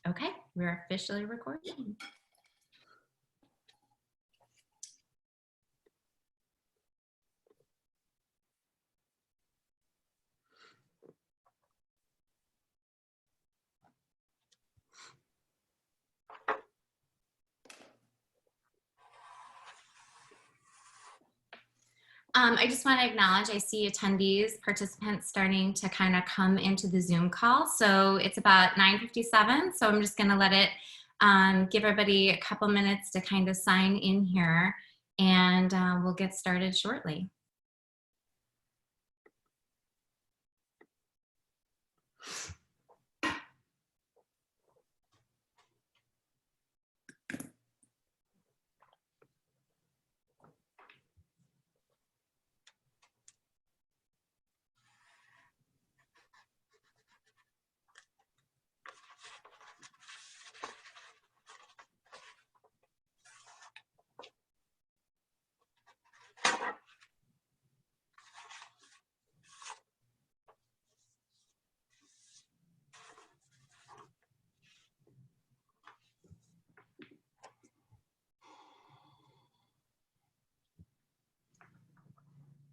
Okay, we're officially recording. I just want to acknowledge, I see attendees, participants starting to kind of come into the Zoom call. So it's about 9:57. So I'm just going to let it give everybody a couple minutes to kind of sign in here, and we'll get started shortly.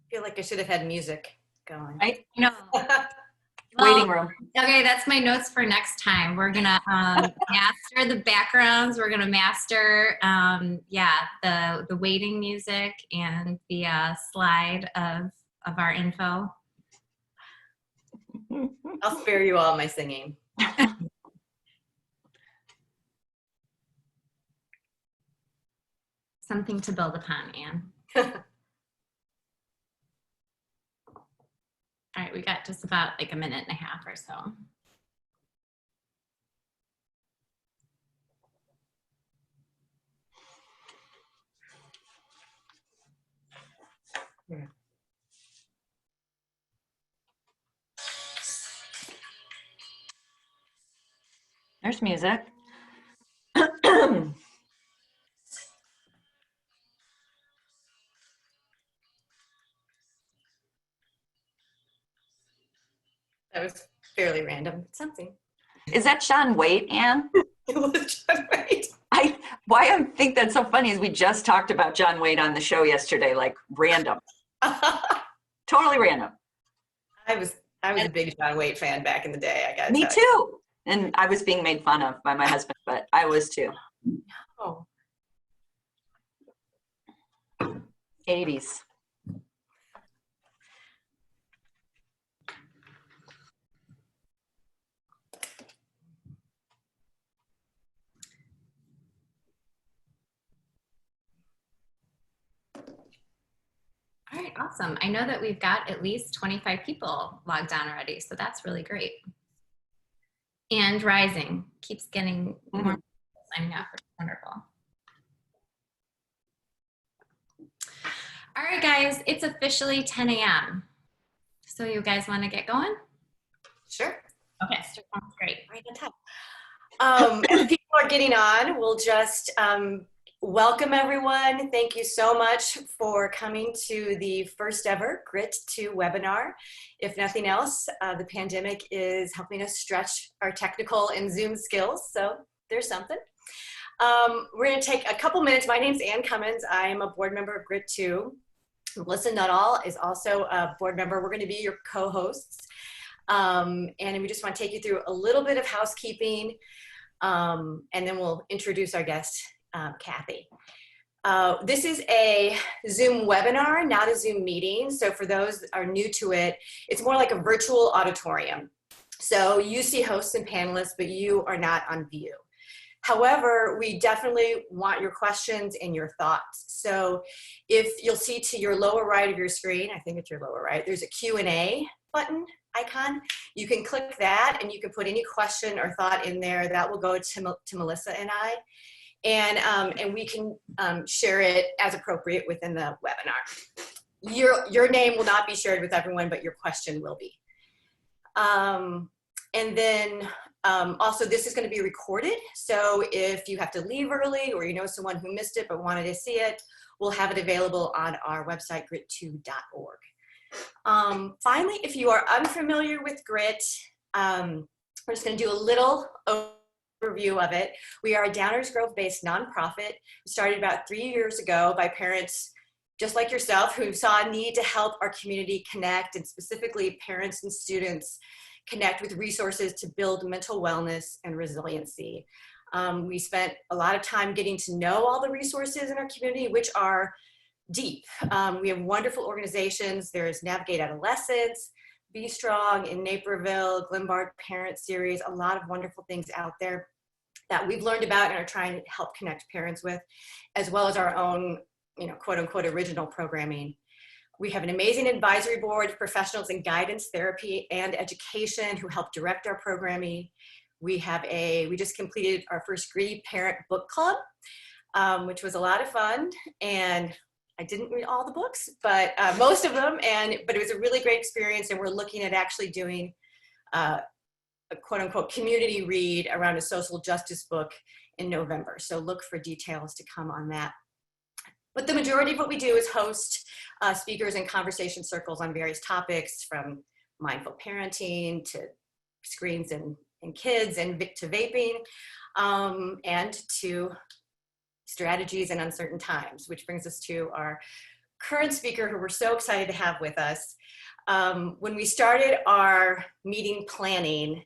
I feel like I should have had music going. I know. Waiting room. Okay, that's my notes for next time. We're gonna master the backgrounds. We're gonna master, the waiting music and the slide of our info. I'll spare you all my singing. Something to build upon, Anne. All right, we got just about like a minute and a half or so. Yeah. There's music. That was fairly random. Something. Is that John Waite, Anne? It was John Waite. Why I think that's so funny is we just talked about John Waite on the show yesterday, like random. Totally random. I was a big John Waite fan back in the day, I gotta Me tell too. And I was being made fun of by my husband, but I was too. Oh. 80s. All right, awesome. I know that we've got at least 25 people logged on already, so that's really great. And rising, keeps getting more people signing up, which is wonderful. All right, guys, it's officially 10 a.m. So you guys want to get going? Sure. Okay, sounds great. Right on top. As people are getting on, we'll just welcome everyone. Thank you so much for coming to the first ever Grit 2 webinar. If nothing else, the pandemic is helping us stretch our technical and Zoom skills, so there's something. We're going to take a couple minutes. My name's Ann Cummins. I'm a board member of Grit 2. Melissa Nuttall is also a board member. We're going to be your co-hosts. And we just want to take you through a little bit of housekeeping, and then we'll introduce our guest, Cathy. This is a Zoom webinar, not a Zoom meeting. So for those that are new to it, it's more like a virtual auditorium. So you see hosts and panelists, but you are not on view. However, we definitely want your questions and your thoughts. So if you'll see to your lower right of your screen, I think it's your lower right, there's a Q&A button icon. You can click that and you can put any question or thought in there. That will go to Melissa and I. And we can share it as appropriate within the webinar. Your name will not be shared with everyone, but your question will be. And then also this is going to be recorded. So if you have to leave early or you know someone who missed it but wanted to see it, we'll have it available on our website, grit2.org. Finally, if you are unfamiliar with Grit, we're just going to do a little review of it. We are a Downers Grove-based nonprofit, started about 3 years ago by parents just like yourself who saw a need to help our community connect, and specifically parents and students connect with resources to build mental wellness and resiliency. We spent a lot of time getting to know all the resources in our community, which are deep. We have wonderful organizations. There's Navigate Adolescence, Be Strong in Naperville, Glenbard Parent Series, a lot of wonderful things out there that we've learned about and are trying to help connect parents with, as well as our own, quote unquote, original programming. We have an amazing advisory board of professionals in guidance, therapy, and education who help direct our programming. We just completed our first Greedy Parent Book Club, which was a lot of fun. And I didn't read all the books, but most of them, but it was a really great experience. And we're looking at actually doing a quote unquote community read around a social justice book in November. So look for details to come on that. But the majority of what we do is host speakers and conversation circles on various topics, from mindful parenting to screens and kids, and to vaping, and to strategies in uncertain times, which brings us to our current speaker, who we're so excited to have with us. When we started our meeting planning,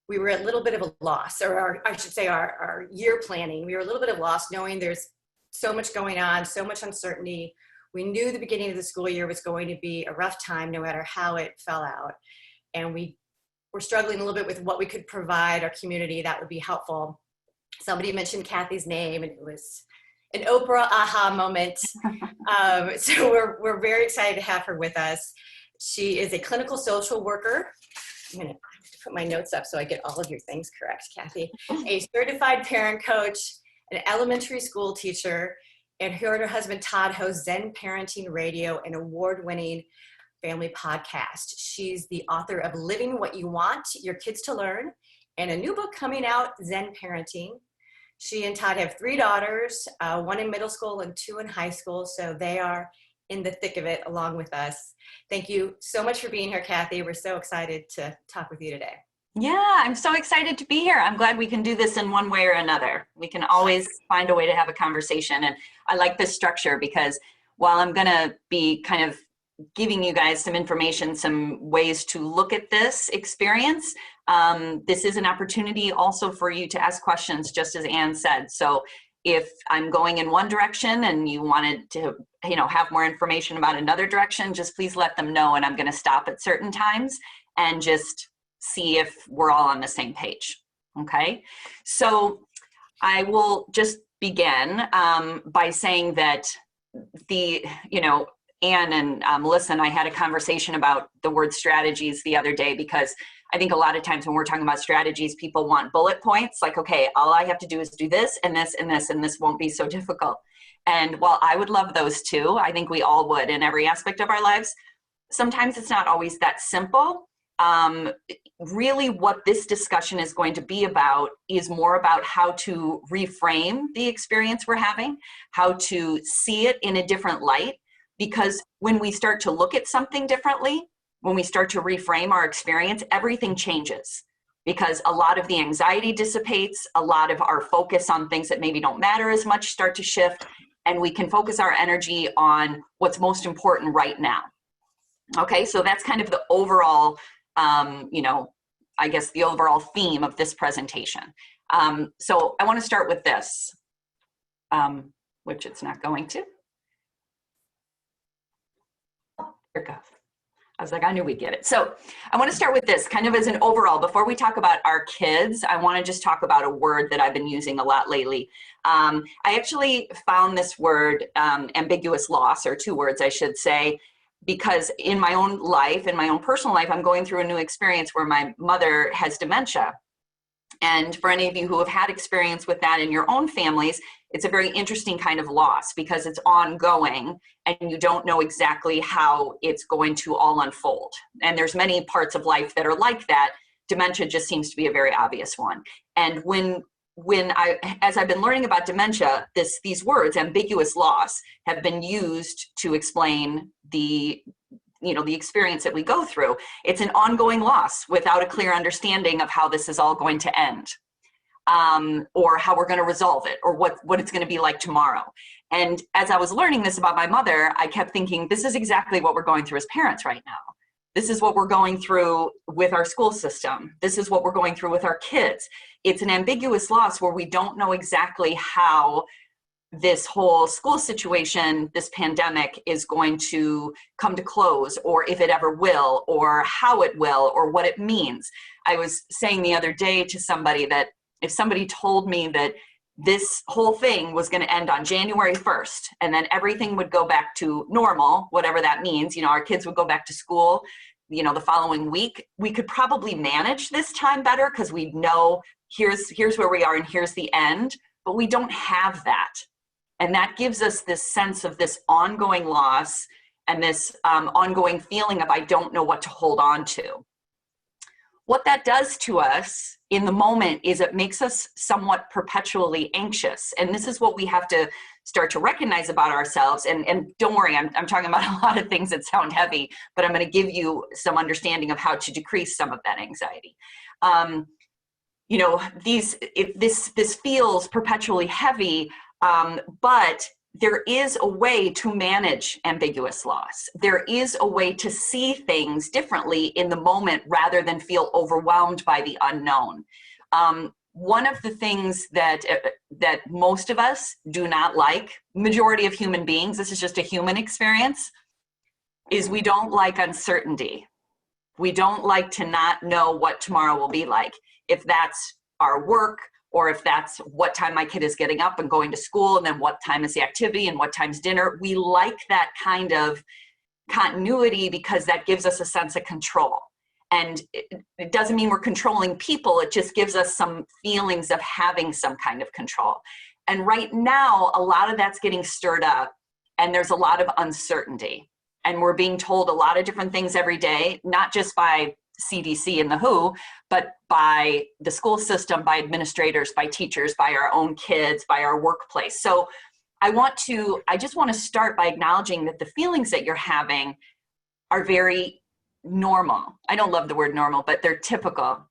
we were at a little bit of a loss, or I should say our year planning. We were a little bit of loss, knowing there's so much going on, so much uncertainty. We knew the beginning of the school year was going to be a rough time, no matter how it fell out. And we were struggling a little bit with what we could provide our community that would be helpful. Somebody mentioned Cathy's name, and it was an Oprah aha moment. So we're very excited to have her with us. She is a clinical social worker. I'm gonna put my notes up so I get all of your things correct, Cathy. A certified parent coach, an elementary school teacher, and her and her husband Todd host Zen Parenting Radio, an award-winning family podcast. She's the author of Living What You Want Your Kids to Learn, and a new book coming out, Zen Parenting. She and Todd have 3 daughters, 1 in middle school and 2 in high school, so they are in the thick of it along with us. Thank you so much for being here, Cathy. We're so excited to talk with you today. Yeah, I'm so excited to be here. I'm glad we can do this in one way or another. We can always find a way to have a conversation. And I like this structure because while I'm going to be kind of giving you guys some information, some ways to look at this experience, this is an opportunity also for you to ask questions, just as Anne said. So if I'm going in one direction and you wanted to, have more information about another direction, just please let them know. And I'm going to stop at certain times and just see if we're all on the same page. Okay. So I will just begin by saying that Anne and Melissa and I had a conversation about the word strategies the other day, because I think a lot of times when we're talking about strategies, people want bullet points, like, okay, all I have to do is do this and this and this, and this won't be so difficult. And while I would love those too, I think we all would in every aspect of our lives, sometimes it's not always that simple. Really what this discussion is going to be about is more about how to reframe the experience we're having, how to see it in a different light. Because when we start to look at something differently, when we start to reframe our experience, everything changes. Because a lot of the anxiety dissipates, a lot of our focus on things that maybe don't matter as much start to shift, and we can focus our energy on what's most important right now. Okay, so that's kind of the overall, I guess the overall theme of this presentation. So I want to start with this, which it's not going to. Here it goes. I was like, I knew we'd get it. So I want to start with this kind of as an overall. Before we talk about our kids, I want to just talk about a word that I've been using a lot lately. I actually found this word, ambiguous loss, or 2 words, I should say, because in my own life, in my own personal life, I'm going through a new experience where my mother has dementia. And for any of you who have had experience with that in your own families, it's a very interesting kind of loss because it's ongoing and you don't know exactly how it's going to all unfold. And there's many parts of life that are like that. Dementia just seems to be a very obvious one. And as I've been learning about dementia, these words, ambiguous loss, have been used to explain the experience that we go through. It's an ongoing loss without a clear understanding of how this is all going to end. or how we're going to resolve it, or what it's going to be like tomorrow. And as I was learning this about my mother, I kept thinking, this is exactly what we're going through as parents right now. This is what we're going through with our school system. This is what we're going through with our kids. It's an ambiguous loss where we don't know exactly how this whole school situation, this pandemic, is going to come to close, or if it ever will, or how it will, or what it means. I was saying the other day to somebody that if somebody told me that this whole thing was going to end on January 1st, and then everything would go back to normal, whatever that means, you know, our kids would go back to school, you know, the following week, we could probably manage this time better because we know here's where we are and here's the end, but we don't have that. And that gives us this sense of this ongoing loss and this ongoing feeling of I don't know what to hold on to. What that does to us in the moment is it makes us somewhat perpetually anxious. And this is what we have to start to recognize about ourselves. And don't worry, I'm talking about a lot of things that sound heavy, but I'm going to give you some understanding of how to decrease some of that anxiety. You know, this feels perpetually heavy, but there is a way to manage ambiguous loss. There is a way to see things differently in the moment rather than feel overwhelmed by the unknown. One of the things that most of us do not like, majority of human beings, this is just a human experience, is we don't like uncertainty. We don't like to not know what tomorrow will be like. If that's our work, or if that's what time my kid is getting up and going to school, and then what time is the activity and what time's dinner. We like that kind of continuity because that gives us a sense of control. And it doesn't mean we're controlling people, it just gives us some feelings of having some kind of control. And right now, a lot of that's getting stirred up, and there's a lot of uncertainty. And we're being told a lot of different things every day, not just by CDC and the WHO, but by the school system, by administrators, by teachers, by our own kids, by our workplace. So I just want to start by acknowledging that the feelings that you're having are very normal. I don't love the word normal, but they're typical.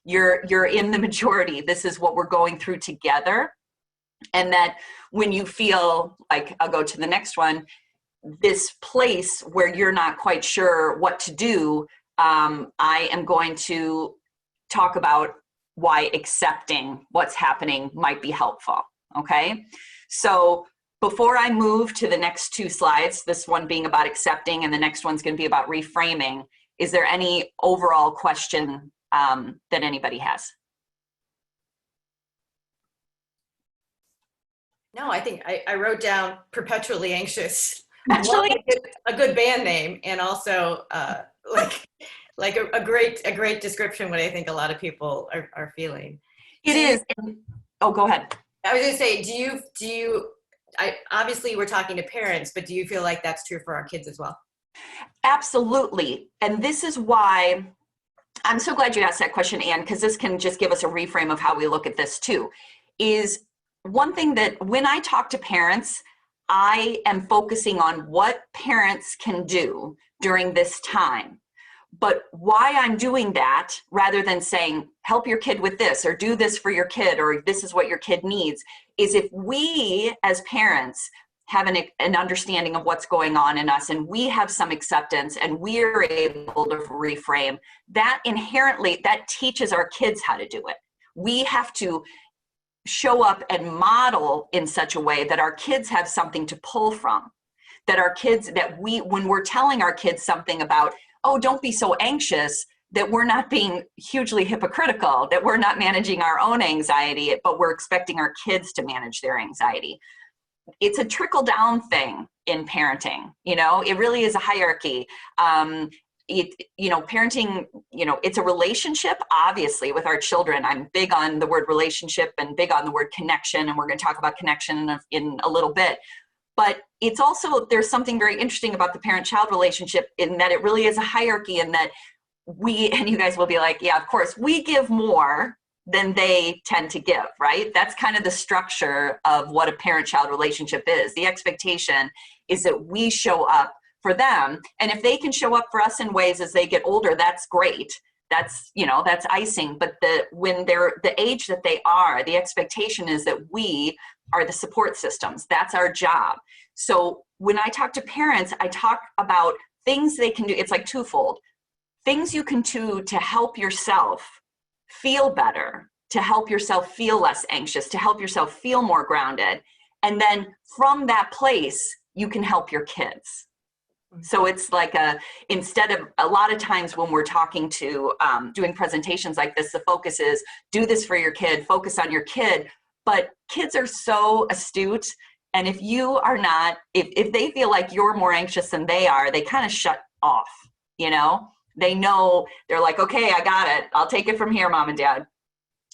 You're in the majority. This is what we're going through together. And that when you feel like, I'll go to the next one, this place where you're not quite sure what to do, I am going to talk about why accepting what's happening might be helpful, okay? So before I move to the next two slides, this one being about accepting and the next one's going to be about reframing, is there any overall question that anybody has? No, I think I wrote down perpetually anxious. Actually, a good band name, and also like a great description what I think a lot of people are feeling. it is. Oh, go ahead. I was going to say, do you obviously we're talking to parents, but do you feel like that's true for our kids as well? Absolutely. And this is why I'm so glad you asked that question, Anne, because this can just give us a reframe of how we look at this too. Is one thing that when I talk to parents, I am focusing on what parents can do during this time. But why I'm doing that, rather than saying, help your kid with this, or do this for your kid, or this is what your kid needs, is if we as parents have an understanding of what's going on in us, and we have some acceptance, and we're able to reframe, that inherently, that teaches our kids how to do it. We have to show up and model in such a way that our kids have something to pull from. That our kids, when we're telling our kids something about, oh, don't be so anxious, that we're not being hugely hypocritical, that we're not managing our own anxiety, but we're expecting our kids to manage their anxiety. It's a trickle down thing in parenting. You know, it really is a hierarchy. Parenting, it's a relationship, obviously, with our children. I'm big on the word relationship and big on the word connection, and we're going to talk about connection in a little bit. But it's also, there's something very interesting about the parent-child relationship in that it really is a hierarchy, and that and you guys will be like, yeah, of course, we give more than they tend to give, right? That's kind of the structure of what a parent-child relationship is. The expectation is that we show up for them. And if they can show up for us in ways as they get older, that's great. that's, you know, that's icing. But when they're the age that they are, the expectation is that we are the support systems. That's our job. So when I talk to parents, I talk about things they can do. It's like twofold. Things you can do to help yourself feel better, to help yourself feel less anxious, to help yourself feel more grounded. And then from that place, you can help your kids. So it's like instead of a lot of times when we're talking to doing presentations like this, the focus is do this for your kid, focus on your kid. But kids are so astute. And if you are not, if they feel like you're more anxious than they are, they kind of shut off, you know? They know, they're like, okay, I got it. I'll take it from here, mom and dad.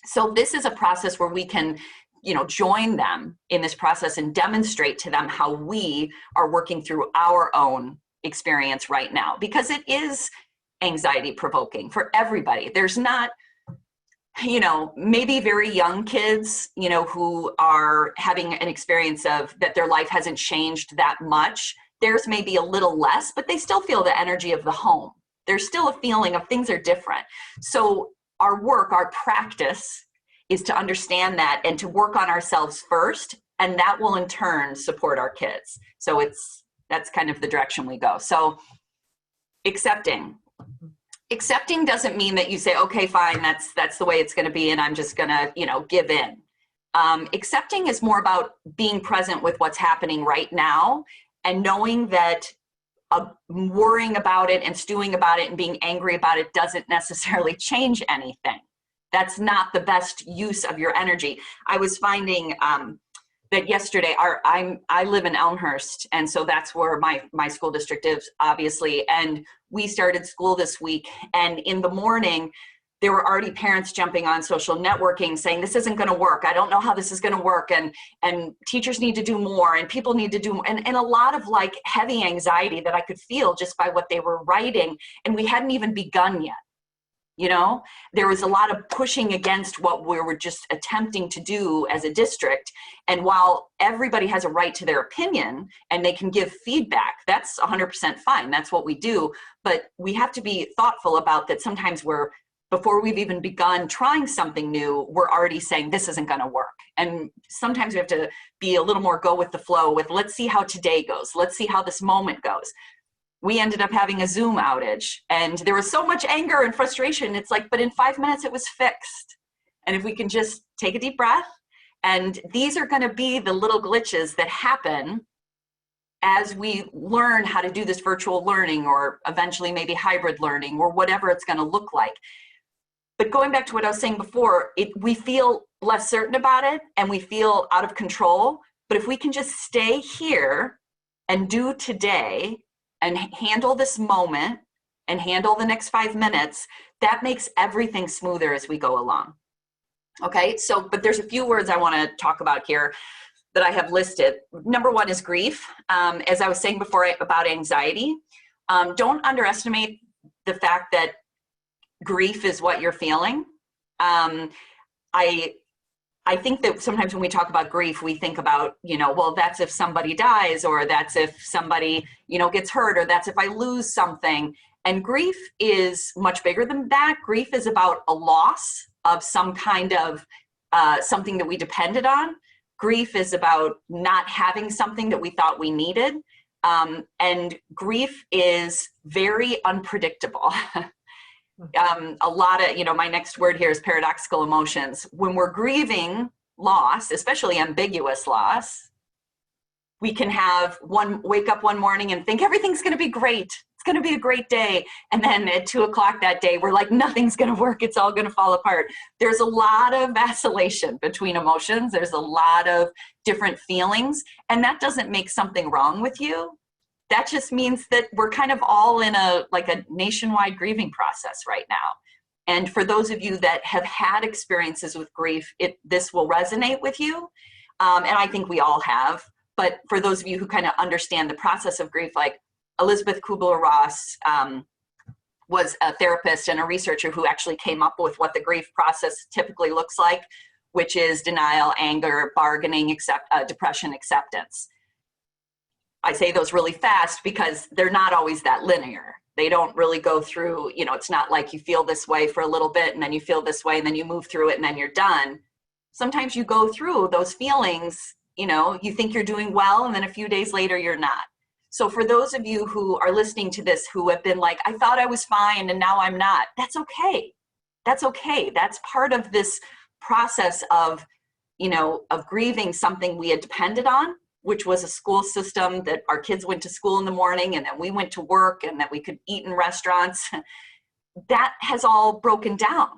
So this is a process where we can, you know, join them in this process and demonstrate to them how we are working through our own experience right now, because it is anxiety provoking for everybody. There's not, you know, maybe very young kids, you know, who are having an experience of that their life hasn't changed that much. Theirs may be a little less, but they still feel the energy of the home. There's still a feeling of things are different. So our work, our practice is to understand that and to work on ourselves first, and that will in turn support our kids. So that's kind of the direction we go. So accepting doesn't mean that you say, okay, fine, that's the way it's going to be, and I'm just going to, you know, give in. Accepting is more about being present with what's happening right now and knowing that worrying about it and stewing about it and being angry about it doesn't necessarily change anything. That's not the best use of your energy. I was finding that yesterday, I live in Elmhurst, and so that's where my school district is, obviously, and we started school this week, and in the morning, there were already parents jumping on social networking saying, this isn't going to work. I don't know how this is going to work. And teachers need to do more, and people need to do more. And a lot of like heavy anxiety that I could feel just by what they were writing. And we hadn't even begun yet. You know, there was a lot of pushing against what we were just attempting to do as a district. And while everybody has a right to their opinion and they can give feedback, that's 100% fine. That's what we do. But we have to be thoughtful about that. Sometimes before we've even begun trying something new, we're already saying this isn't going to work. And sometimes we have to be a little more go with the flow with, let's see how today goes. Let's see how this moment goes. We ended up having a Zoom outage, and there was so much anger and frustration. It's like, but in 5 minutes it was fixed. And if we can just take a deep breath, and these are going to be the little glitches that happen as we learn how to do this virtual learning, or eventually maybe hybrid learning, or whatever it's going to look like. But going back to what I was saying before, we feel less certain about it and we feel out of control. But if we can just stay here and do today and handle this moment and handle the next 5 minutes, that makes everything smoother as we go along. Okay, so, but there's a few words I want to talk about here that I have listed. Number one is grief. As I was saying before about anxiety, don't underestimate the fact that grief is what you're feeling. I think that sometimes when we talk about grief, we think about, you know, well, that's if somebody dies, or that's if somebody, you know, gets hurt, or that's if I lose something. And grief is much bigger than that. Grief is about a loss of some kind of something that we depended on. Grief is about not having something that we thought we needed. And grief is very unpredictable. A lot of, you know, my next word here is paradoxical emotions. When we're grieving loss, especially ambiguous loss, we can wake up one morning and think everything's going to be great. It's going to be a great day. And then at 2 o'clock that day, we're like, nothing's going to work. It's all going to fall apart. There's a lot of vacillation between emotions. There's a lot of different feelings, and that doesn't make something wrong with you. That just means that we're kind of all in a nationwide grieving process right now. And for those of you that have had experiences with grief, this will resonate with you. And I think we all have. But for those of you who kind of understand the process of grief, like Elizabeth Kubler-Ross was a therapist and a researcher who actually came up with what the grief process typically looks like, which is denial, anger, bargaining, depression, acceptance. I say those really fast because they're not always that linear. They don't really go through, you know, it's not like you feel this way for a little bit and then you feel this way and then you move through it and then you're done. Sometimes you go through those feelings, you know, you think you're doing well and then a few days later you're not. So for those of you who are listening to this who have been like, I thought I was fine and now I'm not, that's okay. That's okay. That's part of this process of, you know, of grieving something we had depended on, which was a school system that our kids went to school in the morning and then we went to work and that we could eat in restaurants. That has all broken down.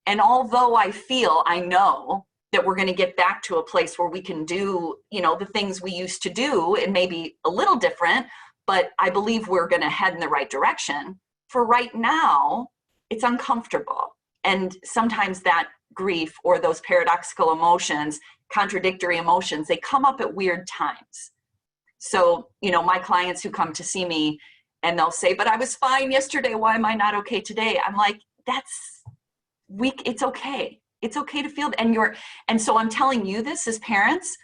And although I know that we're going to get back to a place where we can do, you know, the things we used to do, and maybe a little different, but I believe we're going to head in the right direction. For right now, it's uncomfortable. And sometimes that grief or those paradoxical emotions, contradictory emotions, they come up at weird times. So, you know, my clients who come to see me and they'll say, but I was fine yesterday, why am I not okay today? I'm like, that's weak. It's okay. It's okay to feel. And so I'm telling you this as parents,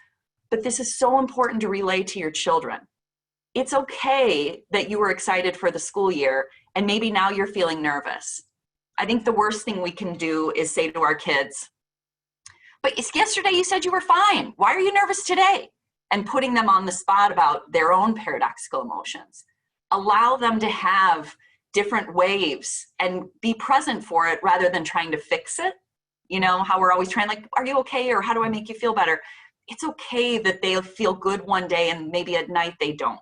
but this is so important to relay to your children. It's okay that you were excited for the school year and maybe now you're feeling nervous. I think the worst thing we can do is say to our kids, but yesterday you said you were fine. Why are you nervous today? And putting them on the spot about their own paradoxical emotions. Allow them to have different waves and be present for it rather than trying to fix it. You know, how we're always trying, like, are you okay? Or how do I make you feel better? It's okay that they'll feel good one day and maybe at night they don't.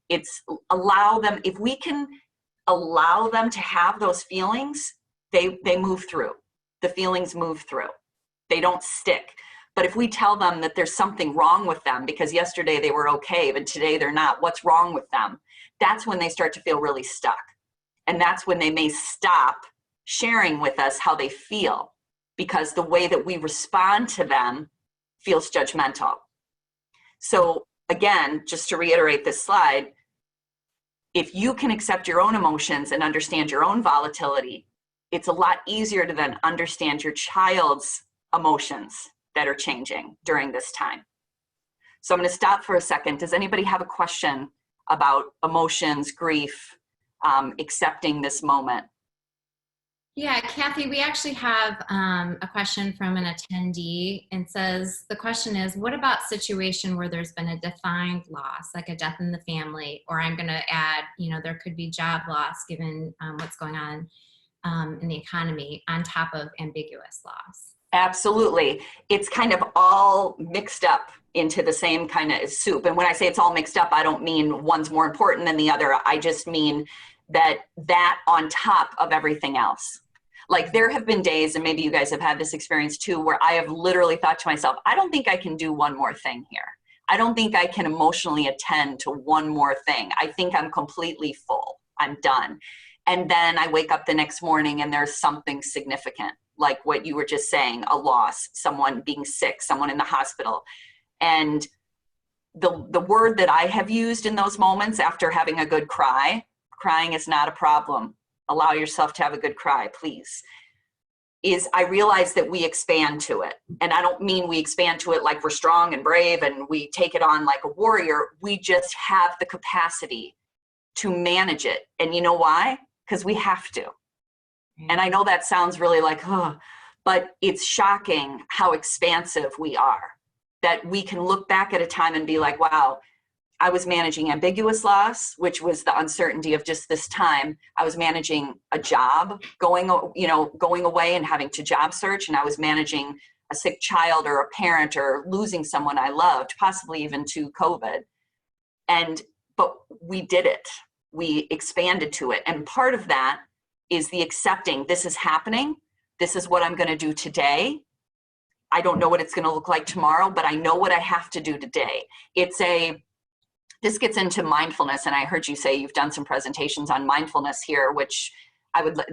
It's allow them, if we can allow them to have those feelings, they move through. The feelings move through. They don't stick. But if we tell them that there's something wrong with them because yesterday they were okay, but today they're not, what's wrong with them? That's when they start to feel really stuck. And that's when they may stop sharing with us how they feel, because the way that we respond to them feels judgmental. So again, just to reiterate this slide, if you can accept your own emotions and understand your own volatility, it's a lot easier to then understand your child's emotions that are changing during this time. So I'm going to stop for a second. Does anybody have a question about emotions, grief, accepting this moment? Yeah, Cathy, we actually have a question from an attendee, and says, the question is, what about situation where there's been a defined loss, like a death in the family, or I'm going to add, you know, there could be job loss given what's going on in the economy on top of ambiguous loss? Absolutely. It's kind of all mixed up into the same kind of soup. And when I say it's all mixed up, I don't mean one's more important than the other. I just mean that on top of everything else. Like there have been days, and maybe you guys have had this experience too, where I have literally thought to myself, I don't think I can do one more thing here. I don't think I can emotionally attend to one more thing. I think I'm completely full. I'm done. And then I wake up the next morning and there's something significant, like what you were just saying, a loss, someone being sick, someone in the hospital. And the word that I have used in those moments after having a good cry, crying is not a problem. Allow yourself to have a good cry, please, is I realize that we expand to it. And I don't mean we expand to it like we're strong and brave and we take it on like a warrior. We just have the capacity to manage it. And you know why? Because we have to. And I know that sounds really like, oh, but it's shocking how expansive we are, that we can look back at a time and be like, wow, I was managing ambiguous loss, which was the uncertainty of just this time. I was managing a job, going away and having to job search. And I was managing a sick child or a parent or losing someone I loved, possibly even to COVID. But we did it. We expanded to it. And part of that is the accepting, this is happening. This is what I'm going to do today. I don't know what it's going to look like tomorrow, but I know what I have to do today. This gets into mindfulness, and I heard you say you've done some presentations on mindfulness here, which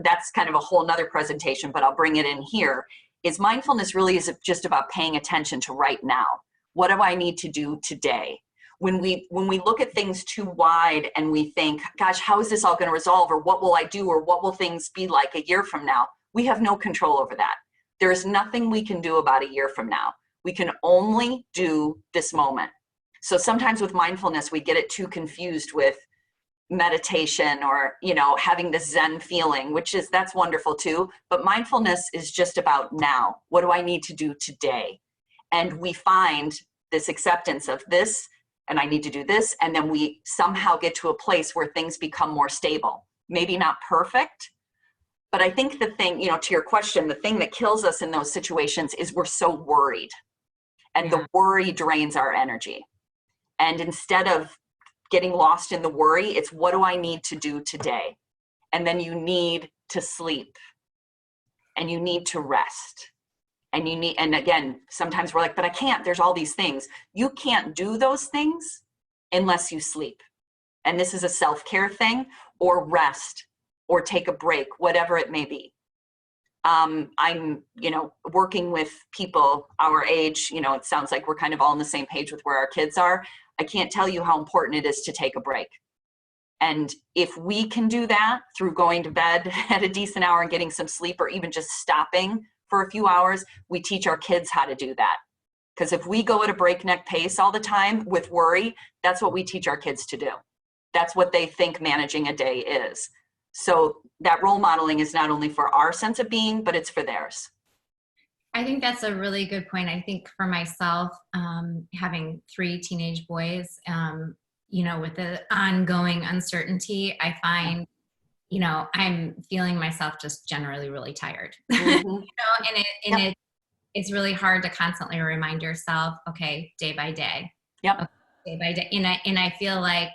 that's kind of a whole nother presentation, but I'll bring it in here. Is mindfulness really is just about paying attention to right now. What do I need to do today? When we look at things too wide and we think, gosh, how is this all going to resolve? Or what will I do? Or what will things be like a year from now? We have no control over that. There is nothing we can do about a year from now. We can only do this moment. So sometimes with mindfulness, we get it too confused with, meditation or, you know, having this Zen feeling, that's wonderful too. But mindfulness is just about now. What do I need to do today? And we find this acceptance of this, and I need to do this. And then we somehow get to a place where things become more stable. Maybe not perfect, but I think the thing, you know, to your question, the thing that kills us in those situations is we're so worried. And the worry drains our energy. And instead of getting lost in the worry, it's what do I need to do today? And then you need to sleep and you need to rest. And again, sometimes we're like, but I can't, there's all these things. You can't do those things unless you sleep. And this is a self-care thing, or rest, or take a break, whatever it may be. I'm, you know, working with people our age, you know, it sounds like we're kind of all on the same page with where our kids are. I can't tell you how important it is to take a break. And if we can do that through going to bed at a decent hour and getting some sleep, or even just stopping for a few hours, we teach our kids how to do that. Because if we go at a breakneck pace all the time with worry, that's what we teach our kids to do. That's what they think managing a day is. So that role modeling is not only for our sense of being, but it's for theirs. I think that's a really good point. I think for myself, having 3 teenage boys, you know, with the ongoing uncertainty, I find, you know, I'm feeling myself just generally really tired. Mm-hmm. You know, and it's really hard to constantly remind yourself, okay, day by day. Yep. Okay, day by day. And I feel like,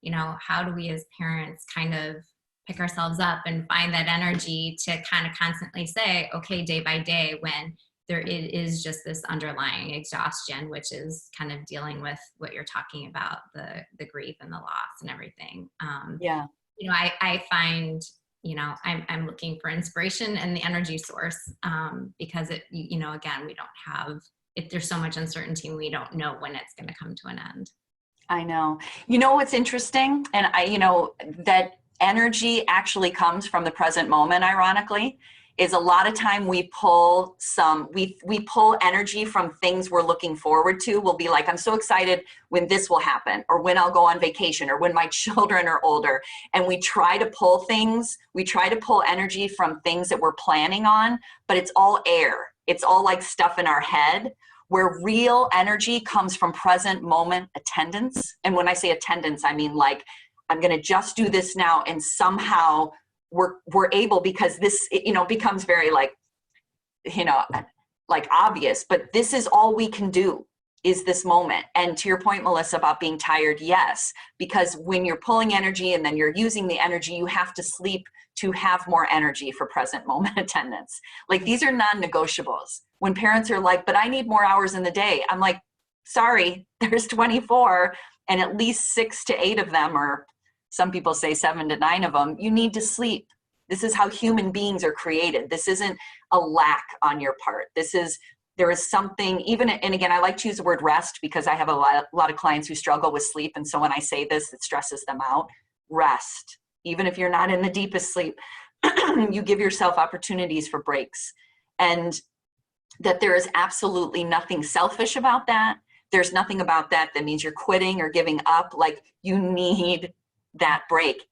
you know, how do we as parents kind of pick ourselves up and find that energy to kind of constantly say, okay, day by day, when there is just this underlying exhaustion, which is kind of dealing with what you're talking about, the grief and the loss and everything. You know, I find, you know, I'm looking for inspiration and the energy source, because it, you know, again, we don't have, there's so much uncertainty and we don't know when it's going to come to an end. I know. You know what's interesting? And you know, that energy actually comes from the present moment, ironically, is a lot of time we pull we pull energy from things we're looking forward to. We'll be like, I'm so excited when this will happen, or when I'll go on vacation, or when my children are older. And we try to pull energy from things that we're planning on, but it's all air. It's all like stuff in our head, where real energy comes from present moment attendance. And when I say attendance, I mean like, I'm going to just do this now, and somehow we're able, because this, you know, becomes very like, you know, like obvious, but this is all we can do is this moment. And to your point, Melissa, about being tired, yes, because when you're pulling energy and then you're using the energy, you have to sleep to have more energy for present moment attendance. Like, these are non-negotiables. When parents are like, but I need more hours in the day, I'm like, sorry, there's 24, and at least 6 to 8 of them, or some people say 7 to 9 of them, you need to sleep. This is how human beings are created. This isn't a lack on your part. There is something, even, and again, I like to use the word rest because I have a lot of clients who struggle with sleep. And so when I say this, it stresses them out. Rest. Even if you're not in the deepest sleep, you give yourself opportunities for breaks. And that there is absolutely nothing selfish about that. There's nothing about that means you're quitting or giving up. Like, you need that break.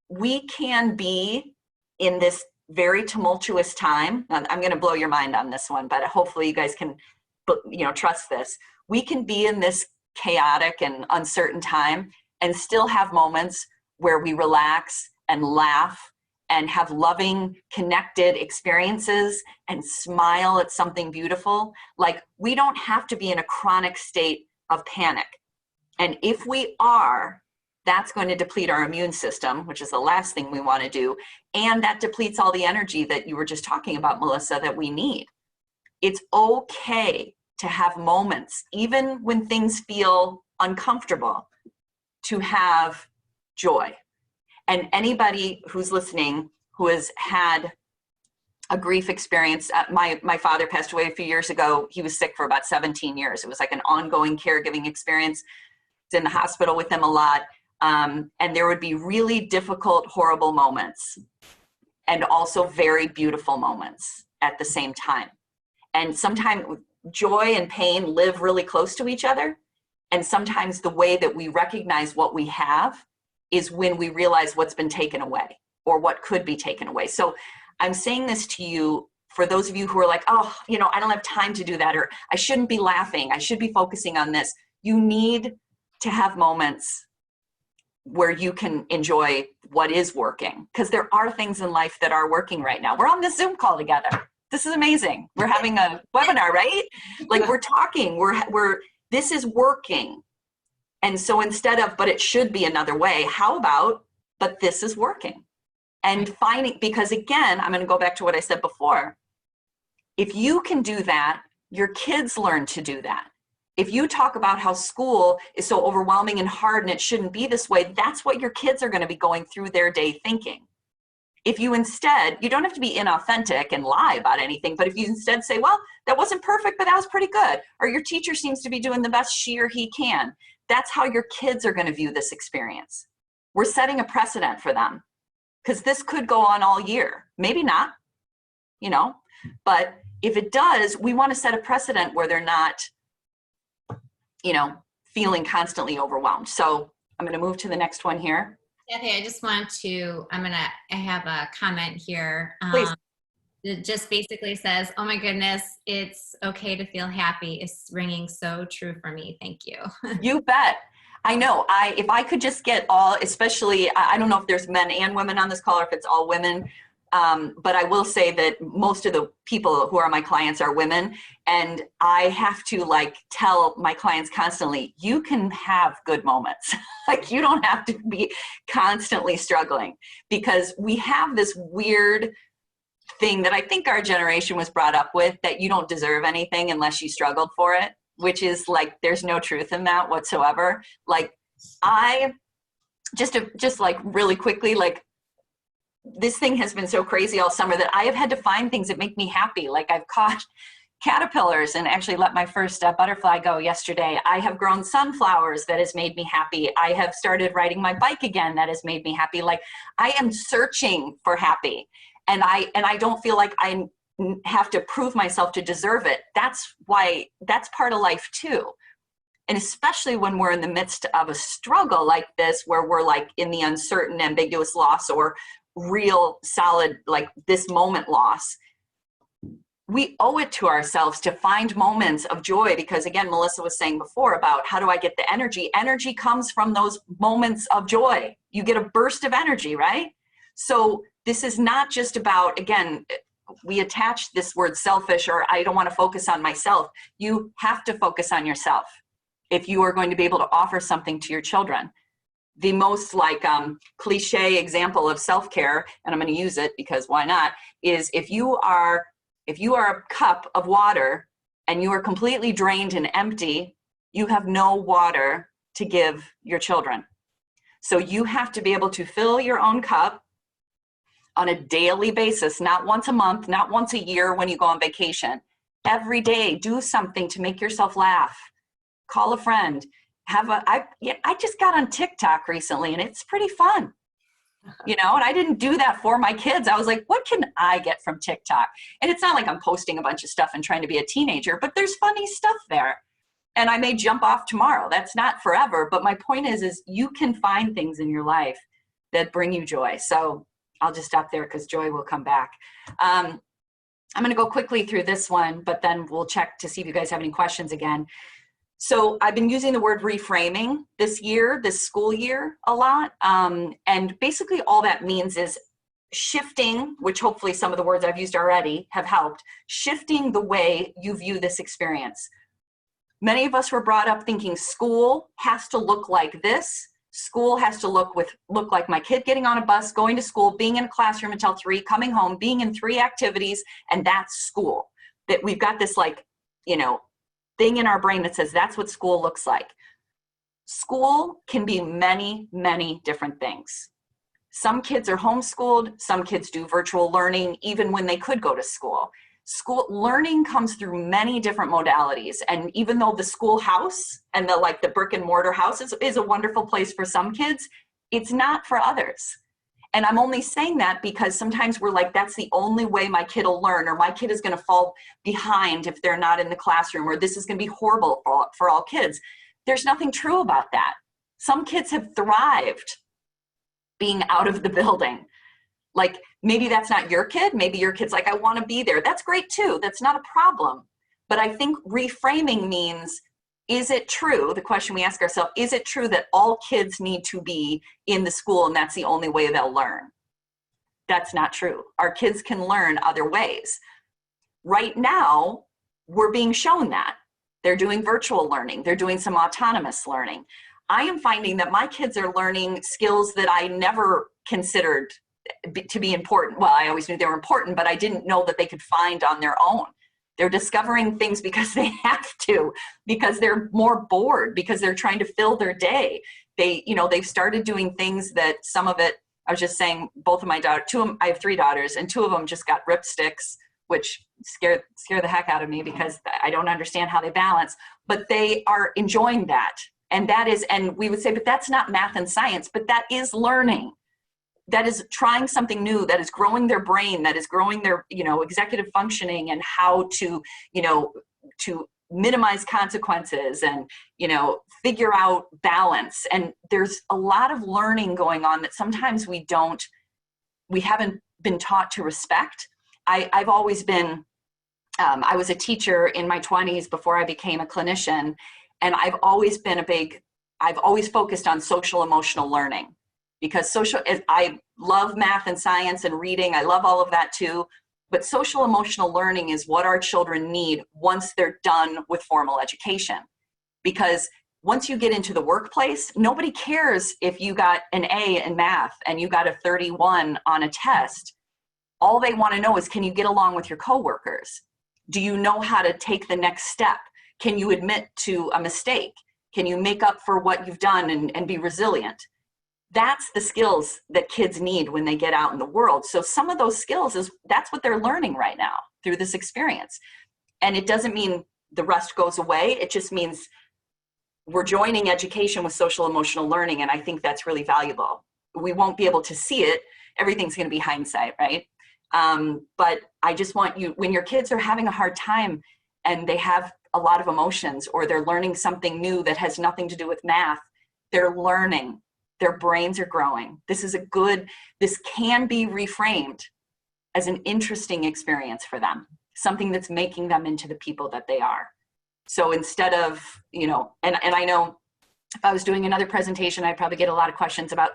We can be in this very tumultuous time. I'm going to blow your mind on this one, but hopefully you guys can, you know, trust this. We can be in this chaotic and uncertain time and still have moments where we relax and laugh and have loving, connected experiences and smile at something beautiful. Like, we don't have to be in a chronic state of panic. And if we are, that's going to deplete our immune system, which is the last thing we want to do. And that depletes all the energy that you were just talking about, Melissa, that we need. It's okay to have moments, even when things feel uncomfortable, to have joy. And anybody who's listening who has had a grief experience, my father passed away a few years ago. He was sick for about 17 years. It was like an ongoing caregiving experience. I was in the hospital with him a lot. And there would be really difficult, horrible moments, and also very beautiful moments at the same time. And sometimes joy and pain live really close to each other. And sometimes the way that we recognize what we have is when we realize what's been taken away or what could be taken away. So I'm saying this to you for those of you who are like, oh, you know, I don't have time to do that, or I shouldn't be laughing, I should be focusing on this. You need to have moments where you can enjoy what is working, because there are things in life that are working right now. We're on this Zoom call together. This is amazing. We're having a webinar, right? Like we're talking, this is working. And so instead of, but it should be another way, how about, but this is working? And finding, because again, I'm going to go back to what I said before. If you can do that, your kids learn to do that. If you talk about how school is so overwhelming and hard and it shouldn't be this way, that's what your kids are going to be going through their day thinking. If you instead, you don't have to be inauthentic and lie about anything, but if you instead say, well, that wasn't perfect, but that was pretty good, or your teacher seems to be doing the best she or he can, that's how your kids are going to view this experience. We're setting a precedent for them, because this could go on all year. Maybe not, you know, but if it does, we want to set a precedent where they're not, you know, feeling constantly overwhelmed. So I'm going to move to the next one here. Cathy, I just want to, I have a comment here. Please. It just basically says, oh my goodness, it's okay to feel happy. It's ringing so true for me. Thank you. You bet. I know. If I could just get all, especially, I don't know if there's men and women on this call or if it's all women, but I will say that most of the people who are my clients are women, and I have to like tell my clients constantly, you can have good moments. Like you don't have to be constantly struggling, because we have this weird thing that I think our generation was brought up with, that you don't deserve anything unless you struggled for it, which is like, there's no truth in that whatsoever. Like I just like really quickly, like this thing has been so crazy all summer that I have had to find things that make me happy. Like I've caught caterpillars and actually let my first butterfly go yesterday. I have grown sunflowers that has made me happy. I have started riding my bike again that has made me happy. Like I am searching for happy, and I don't feel like I have to prove myself to deserve it. That's why, that's part of life too. And especially when we're in the midst of a struggle like this, where we're like in the uncertain, ambiguous loss or real solid, like this moment loss, we owe it to ourselves to find moments of joy. Because again, Melissa was saying before about how do I get the energy? Energy comes from those moments of joy. You get a burst of energy, right? So this is not just about, again, we attach this word selfish, or I don't want to focus on myself. You have to focus on yourself if you are going to be able to offer something to your children. The most like cliche example of self-care, and I'm going to use it because why not, is if you are a cup of water and you are completely drained and empty, you have no water to give your children. So you have to be able to fill your own cup on a daily basis, not once a month, not once a year when you go on vacation. Every day, do something to make yourself laugh. Call a friend. I just got on TikTok recently and it's pretty fun. You know, and I didn't do that for my kids. I was like, what can I get from TikTok? And it's not like I'm posting a bunch of stuff and trying to be a teenager, but there's funny stuff there. And I may jump off tomorrow. That's not forever. But my point is you can find things in your life that bring you joy. So I'll just stop there because joy will come back. I'm going to go quickly through this one, but then we'll check to see if you guys have any questions again. So I've been using the word reframing this year, this school year, a lot. And basically all that means is shifting, which hopefully some of the words I've used already have helped, shifting the way you view this experience. Many of us were brought up thinking school has to look like this. School has to look like my kid getting on a bus, going to school, being in a classroom until 3, coming home, being in 3 activities, and that's school. That we've got this like, you know, thing in our brain that says that's what school looks like. School can be many, many different things. Some kids are homeschooled, some kids do virtual learning even when they could go to school. School learning comes through many different modalities, and even though the schoolhouse and the brick and mortar house is a wonderful place for some kids, it's not for others. And I'm only saying that because sometimes we're like, that's the only way my kid will learn, or my kid is going to fall behind if they're not in the classroom, or this is going to be horrible for all kids. There's nothing true about that. Some kids have thrived being out of the building. Like, maybe that's not your kid. Maybe your kid's like, I want to be there. That's great too. That's not a problem. But I think reframing means, is it true? The question we ask ourselves, is it true that all kids need to be in the school and that's the only way they'll learn? That's not true. Our kids can learn other ways. Right now, we're being shown that. They're doing virtual learning. They're doing some autonomous learning. I am finding that my kids are learning skills that I never considered to be important. Well, I always knew they were important, but I didn't know that they could find on their own. They're discovering things because they have to, because they're more bored, because they're trying to fill their day. They've started doing things that some of it, I was just saying, both of my daughters, I have 3 daughters, and 2 of them just got ripsticks, which scare the heck out of me because I don't understand how they balance, but they are enjoying that. And we would say, but that's not math and science, but that is learning. That is trying something new, that is growing their brain, that is growing their, executive functioning and how to minimize consequences and, figure out balance. And there's a lot of learning going on that sometimes we haven't been taught to respect. I've always been, I was a teacher in my 20s before I became a clinician. And I've always focused on social emotional learning. Because I love math and science and reading. I love all of that too. But social emotional learning is what our children need once they're done with formal education. Because once you get into the workplace, nobody cares if you got an A in math and you got a 31 on a test. All they want to know is, can you get along with your coworkers? Do you know how to take the next step? Can you admit to a mistake? Can you make up for what you've done and be resilient? That's the skills that kids need when they get out in the world. So some of those skills that's what they're learning right now through this experience. And it doesn't mean the rest goes away. It just means we're joining education with social emotional learning. And I think that's really valuable. We won't be able to see it. Everything's going to be hindsight, right? But I just want you, when your kids are having a hard time and they have a lot of emotions, or they're learning something new that has nothing to do with math, they're learning. Their brains are growing. This can be reframed as an interesting experience for them, something that's making them into the people that they are. So instead of, and I know if I was doing another presentation, I'd probably get a lot of questions about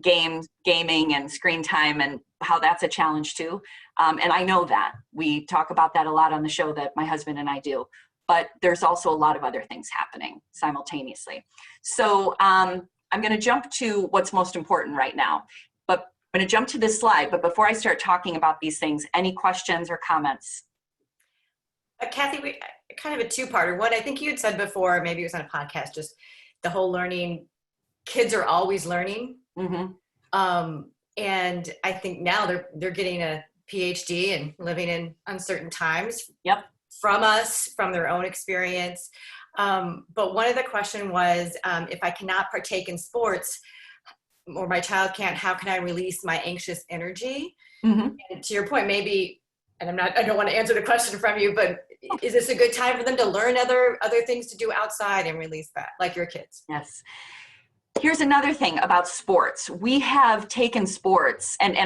gaming and screen time and how that's a challenge too. And I know that we talk about that a lot on the show that my husband and I do, but there's also a lot of other things happening simultaneously. So, I'm going to jump to what's most important right now, but I'm going to jump to this slide. But before I start talking about these things, any questions or comments? Cathy, kind of a 2-parter. One, I think you had said before, maybe it was on a podcast, just the whole learning, kids are always learning. Mm-hmm. And I think now they're getting a PhD and living in uncertain times. Yep. From us, from their own experience. But one of the question was, if I cannot partake in sports or my child can't, how can I release my anxious energy? Mm-hmm. And to your point, maybe, and I don't want to answer the question from you, but is this a good time for them to learn other things to do outside and release that, like your kids? Yes. Here's another thing about sports. We have taken sports, and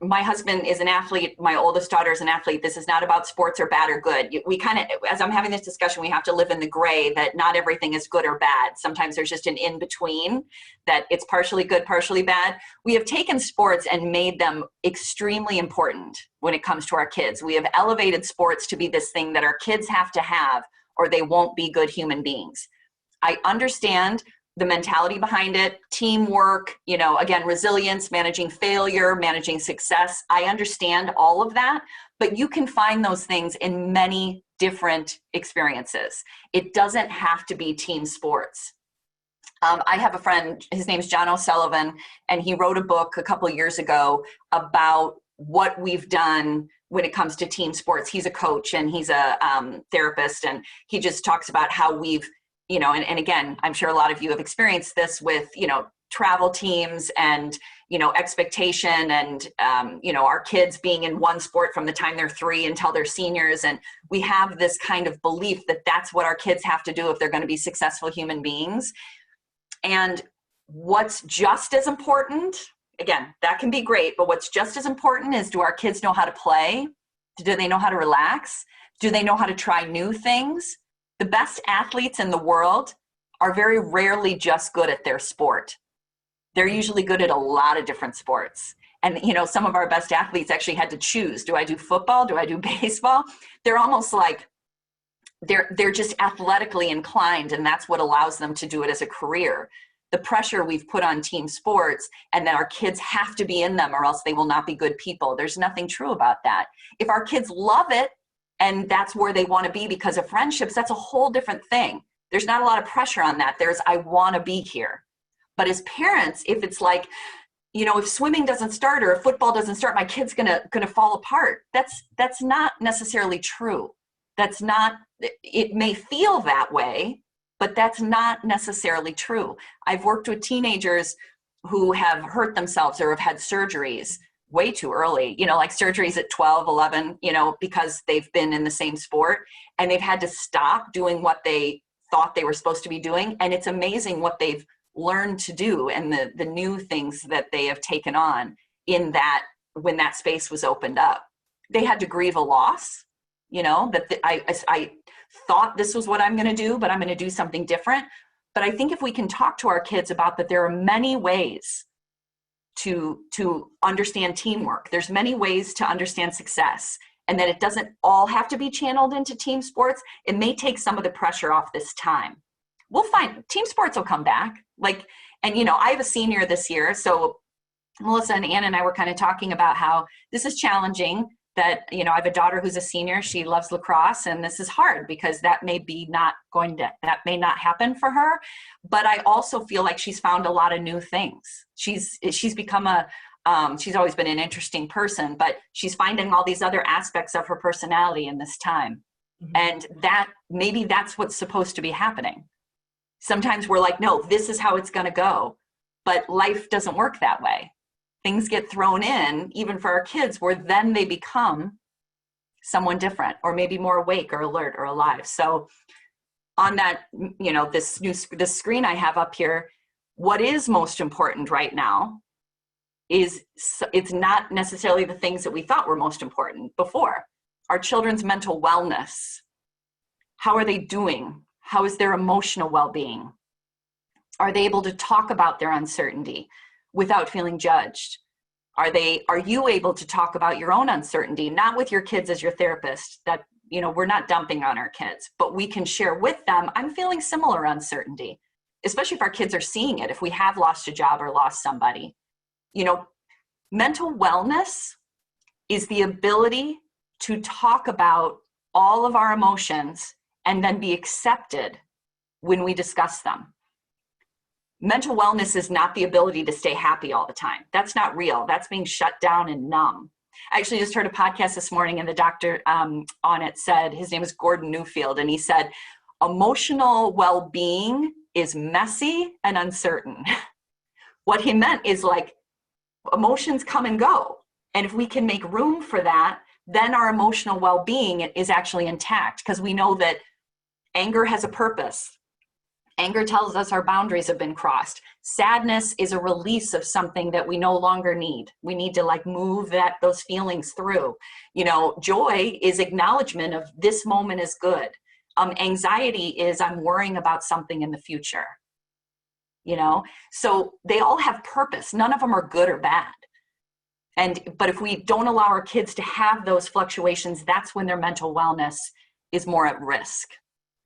my husband is an athlete. My oldest daughter is an athlete. This is not about sports or bad or good. We kind of, as I'm having this discussion, we have to live in the gray that not everything is good or bad. Sometimes there's just an in-between, that it's partially good, partially bad. We have taken sports and made them extremely important when it comes to our kids. We have elevated sports to be this thing that our kids have to have, or they won't be good human beings. I understand the mentality behind it, teamwork, again, resilience, managing failure, managing success. I understand all of that, but you can find those things in many different experiences. It doesn't have to be team sports. I have a friend, his name's John O'Sullivan, and he wrote a book a couple of years ago about what we've done when it comes to team sports. He's a coach and he's a therapist, and he just talks about how we've, and again, I'm sure a lot of you have experienced this with, travel teams and, expectation and, our kids being in one sport from the time they're 3 until they're seniors. And we have this kind of belief that that's what our kids have to do if they're going to be successful human beings. And what's just as important again, that can be great, but what's just as important is, do our kids know how to play? Do they know how to relax? Do they know how to try new things? The best athletes in the world are very rarely just good at their sport. They're usually good at a lot of different sports. And, you know, some of our best athletes actually had to choose. Do I do football? Do I do baseball? They're almost like, they're just athletically inclined, and that's what allows them to do it as a career. The pressure we've put on team sports, and that our kids have to be in them or else they will not be good people. There's nothing true about that. If our kids love it and that's where they want to be because of friendships, that's a whole different thing. There's not a lot of pressure on that. There's, I want to be here. But as parents, if it's like, you know, if swimming doesn't start or if football doesn't start, my kid's gonna fall apart. That's not necessarily true. That's not, it may feel that way, but that's not necessarily true. I've worked with teenagers who have hurt themselves or have had surgeries way too early, you know, like surgeries at 12, 11, you know, because they've been in the same sport and they've had to stop doing what they thought they were supposed to be doing. And it's amazing what they've learned to do and the new things that they have taken on in that, when that space was opened up. They had to grieve a loss, you know, that I thought this was what I'm going to do, but I'm going to do something different. But I think if we can talk to our kids about that, there are many ways to understand teamwork. There's many ways to understand success, and that it doesn't all have to be channeled into team sports. It may take some of the pressure off this time. We'll find team sports will come back. Like, and you know, I have a senior this year, so Melissa and Ann and I were kind of talking about how this is challenging. That, you know, I have a daughter who's a senior. She loves lacrosse, and this is hard because that may not happen for her. But I also feel like she's found a lot of new things. She's become she's always been an interesting person, but she's finding all these other aspects of her personality in this time. Mm-hmm. And that maybe that's what's supposed to be happening. Sometimes we're like, no, this is how it's going to go. But life doesn't work that way. Things get thrown in, even for our kids, where then they become someone different, or maybe more awake or alert or alive. So on that, you know, this screen I have up here, what is most important right now is, it's not necessarily the things that we thought were most important before. Our children's mental wellness. How are they doing? How is their emotional well-being? Are they able to talk about their uncertainty without feeling judged? Are you able to talk about your own uncertainty, not with your kids as your therapist? That, you know, we're not dumping on our kids, but we can share with them, I'm feeling similar uncertainty, especially if our kids are seeing it, if we have lost a job or lost somebody. You know, mental wellness is the ability to talk about all of our emotions and then be accepted when we discuss them. Mental wellness is not the ability to stay happy all the time. That's not real. That's being shut down and numb. I actually just heard a podcast this morning, and the doctor on it said, his name is Gordon Newfield, and he said, emotional well-being is messy and uncertain. What he meant is, like, emotions come and go. And if we can make room for that, then our emotional well-being is actually intact, because we know that anger has a purpose. Anger tells us our boundaries have been crossed. Sadness is a release of something that we no longer need. We need to, like, move those feelings through. You know, joy is acknowledgement of this moment is good. Anxiety is I'm worrying about something in the future. You know, so they all have purpose. None of them are good or bad. But if we don't allow our kids to have those fluctuations, that's when their mental wellness is more at risk.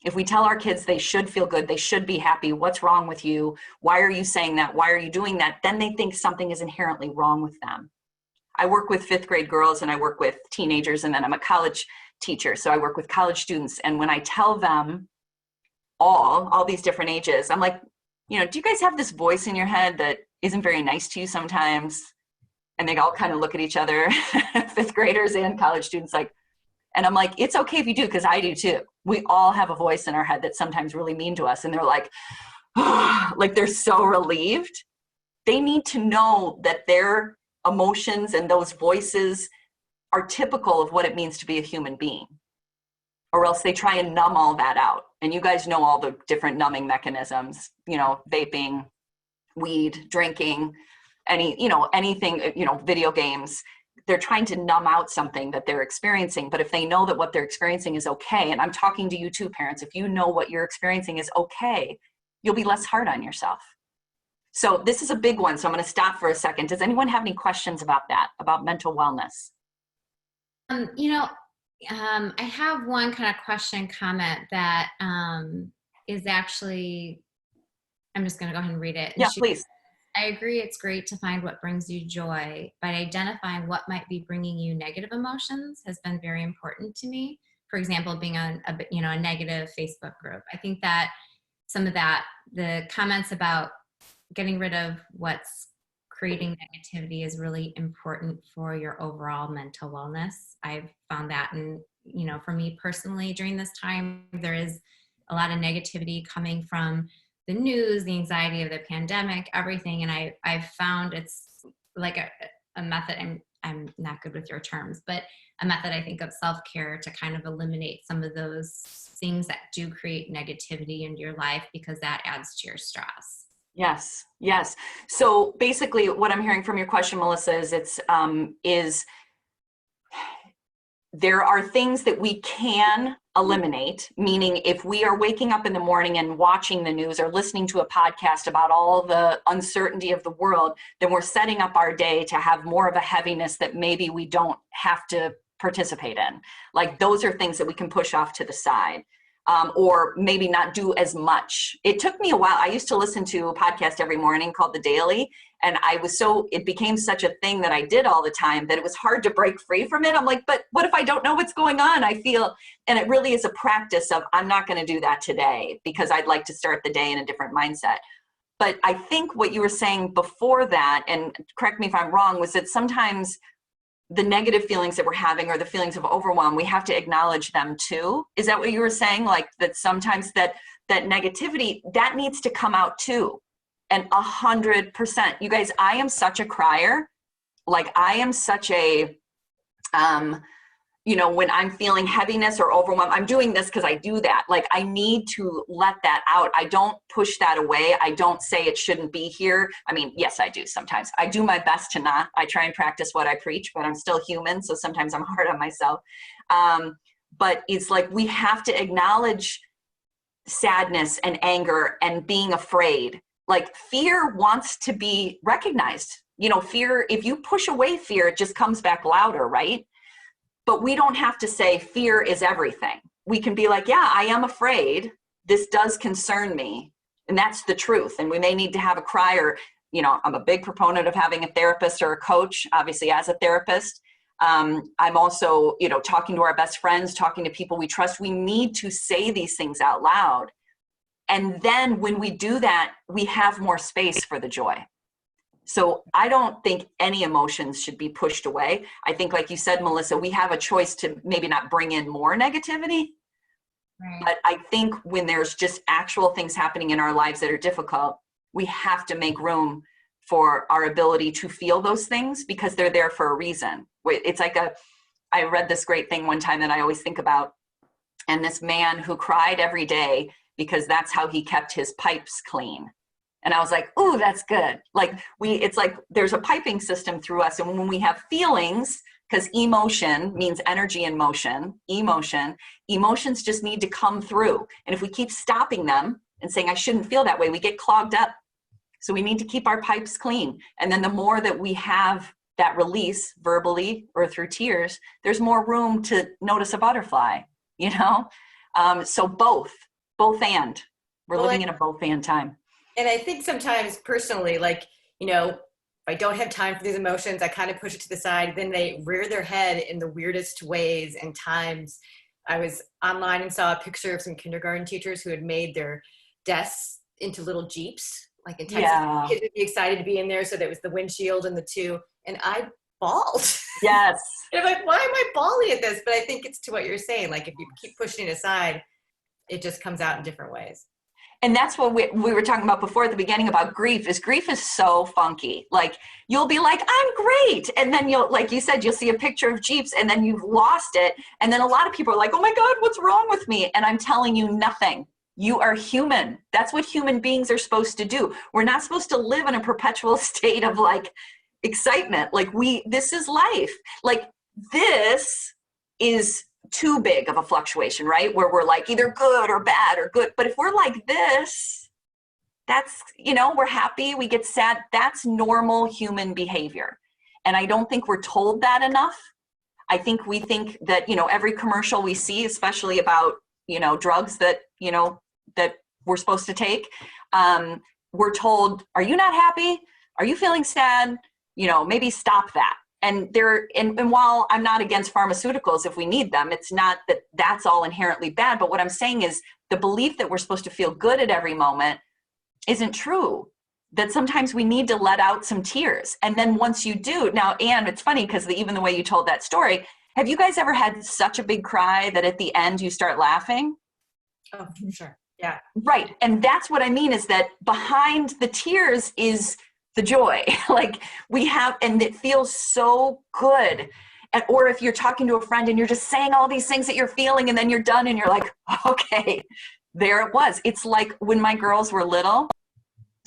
If we tell our kids they should feel good, they should be happy, what's wrong with you? Why are you saying that? Why are you doing that? Then they think something is inherently wrong with them. I work with 5th grade girls, and I work with teenagers, and then I'm a college teacher. So I work with college students. And when I tell them all these different ages, I'm like, you know, do you guys have this voice in your head that isn't very nice to you sometimes? And they all kind of look at each other, 5th graders and college students, like, and I'm like, it's okay if you do, because I do too. We all have a voice in our head that's sometimes really mean to us. And they're like, oh, like they're so relieved. They need to know that their emotions and those voices are typical of what it means to be a human being, or else they try and numb all that out. And you guys know all the different numbing mechanisms, you know, vaping, weed, drinking, anything, video games. They're trying to numb out something that they're experiencing. But if they know that what they're experiencing is okay, and I'm talking to you too, parents, if you know what you're experiencing is okay, you'll be less hard on yourself. So this is a big one. So I'm going to stop for a second. Does anyone have any questions about that, about mental wellness? I have one kind of question comment that is actually, I'm just going to go ahead and read it. And Yeah, please. I agree it's great to find what brings you joy, but identifying what might be bringing you negative emotions has been very important to me. For example, being on a negative Facebook group. I think that some of that, the comments about getting rid of what's creating negativity is really important for your overall mental wellness. I've found that, and for me personally, during this time, there is a lot of negativity coming from the news, the anxiety of the pandemic, everything. And I've found it's like a method, I'm not good with your terms, but a method I think of self-care to kind of eliminate some of those things that do create negativity into your life, because that adds to your stress. Yes. Yes. So basically what I'm hearing from your question, Melissa, is there are things that we can eliminate, meaning if we are waking up in the morning and watching the news or listening to a podcast about all the uncertainty of the world, then we're setting up our day to have more of a heaviness that maybe we don't have to participate in. Like those are things that we can push off to the side. Or maybe not do as much. It took me a while. I used to listen to a podcast every morning called The Daily, and it became such a thing that I did all the time that it was hard to break free from it. I'm like, but what if I don't know what's going on? And it really is a practice of, I'm not going to do that today because I'd like to start the day in a different mindset. But I think what you were saying before that, and correct me if I'm wrong, was that sometimes the negative feelings that we're having or the feelings of overwhelm, we have to acknowledge them too. Is that what you were saying? Like that sometimes that negativity, that needs to come out too. And 100%. You guys, I am such a crier. Like I am such a, when I'm feeling heaviness or overwhelm, I'm doing this because I do that. Like I need to let that out. I don't push that away. I don't say it shouldn't be here. I mean, yes, I do sometimes. I do my best to not. I try and practice what I preach, but I'm still human. So sometimes I'm hard on myself. But it's like we have to acknowledge sadness and anger and being afraid. Like fear wants to be recognized. Fear, if you push away fear, it just comes back louder, right? But we don't have to say fear is everything. We can be like, yeah, I am afraid. This does concern me. And that's the truth. And we may need to have a cry, or, I'm a big proponent of having a therapist or a coach, obviously as a therapist. I'm also, talking to our best friends, talking to people we trust. We need to say these things out loud. And then when we do that, we have more space for the joy. So I don't think any emotions should be pushed away. I think, like you said, Melissa, we have a choice to maybe not bring in more negativity. Right. But I think when there's just actual things happening in our lives that are difficult, we have to make room for our ability to feel those things because they're there for a reason. It's like I read this great thing one time that I always think about, and this man who cried every day because that's how he kept his pipes clean. And I was like, ooh, that's good. Like it's like there's a piping system through us. And when we have feelings, because emotion means energy in motion, emotions just need to come through. And if we keep stopping them and saying, I shouldn't feel that way, we get clogged up. So we need to keep our pipes clean. And then the more that we have that release verbally or through tears, there's more room to notice a butterfly, So both and. We're living in a both and time. And I think sometimes personally, like, if I don't have time for these emotions, I kind of push it to the side. Then they rear their head in the weirdest ways and times. I was online and saw a picture of some kindergarten teachers who had made their desks into little Jeeps, like in Texas. Yeah. Kids would be excited to be in there. So there was the windshield and the two. And I bawled. Yes. And I'm like, why am I bawling at this? But I think it's to what you're saying. Like if you keep pushing it aside, it just comes out in different ways. And that's what we were talking about before at the beginning about grief is so funky. Like you'll be like, I'm great. And then like you said, you'll see a picture of Jeeps and then you've lost it. And then a lot of people are like, oh my God, what's wrong with me? And I'm telling you nothing. You are human. That's what human beings are supposed to do. We're not supposed to live in a perpetual state of like excitement. Like this is life. Like this is too big of a fluctuation, right? Where we're like either good or bad or good. But if we're like this, that's, we're happy, we get sad. That's normal human behavior. And I don't think we're told that enough. I think we think that, every commercial we see, especially about, drugs that, that we're supposed to take, we're told, are you not happy? Are you feeling sad? Maybe stop that. And and while I'm not against pharmaceuticals if we need them, it's not that that's all inherently bad. But what I'm saying is the belief that we're supposed to feel good at every moment isn't true. That sometimes we need to let out some tears. And then once you do, now, Anne, it's funny because even the way you told that story, have you guys ever had such a big cry that at the end you start laughing? Oh, sure. Yeah. Right. And that's what I mean is that behind the tears is the joy. Like and it feels so good. Or if you're talking to a friend and you're just saying all these things that you're feeling and then you're done and you're like, okay, there it was. It's like when my girls were little,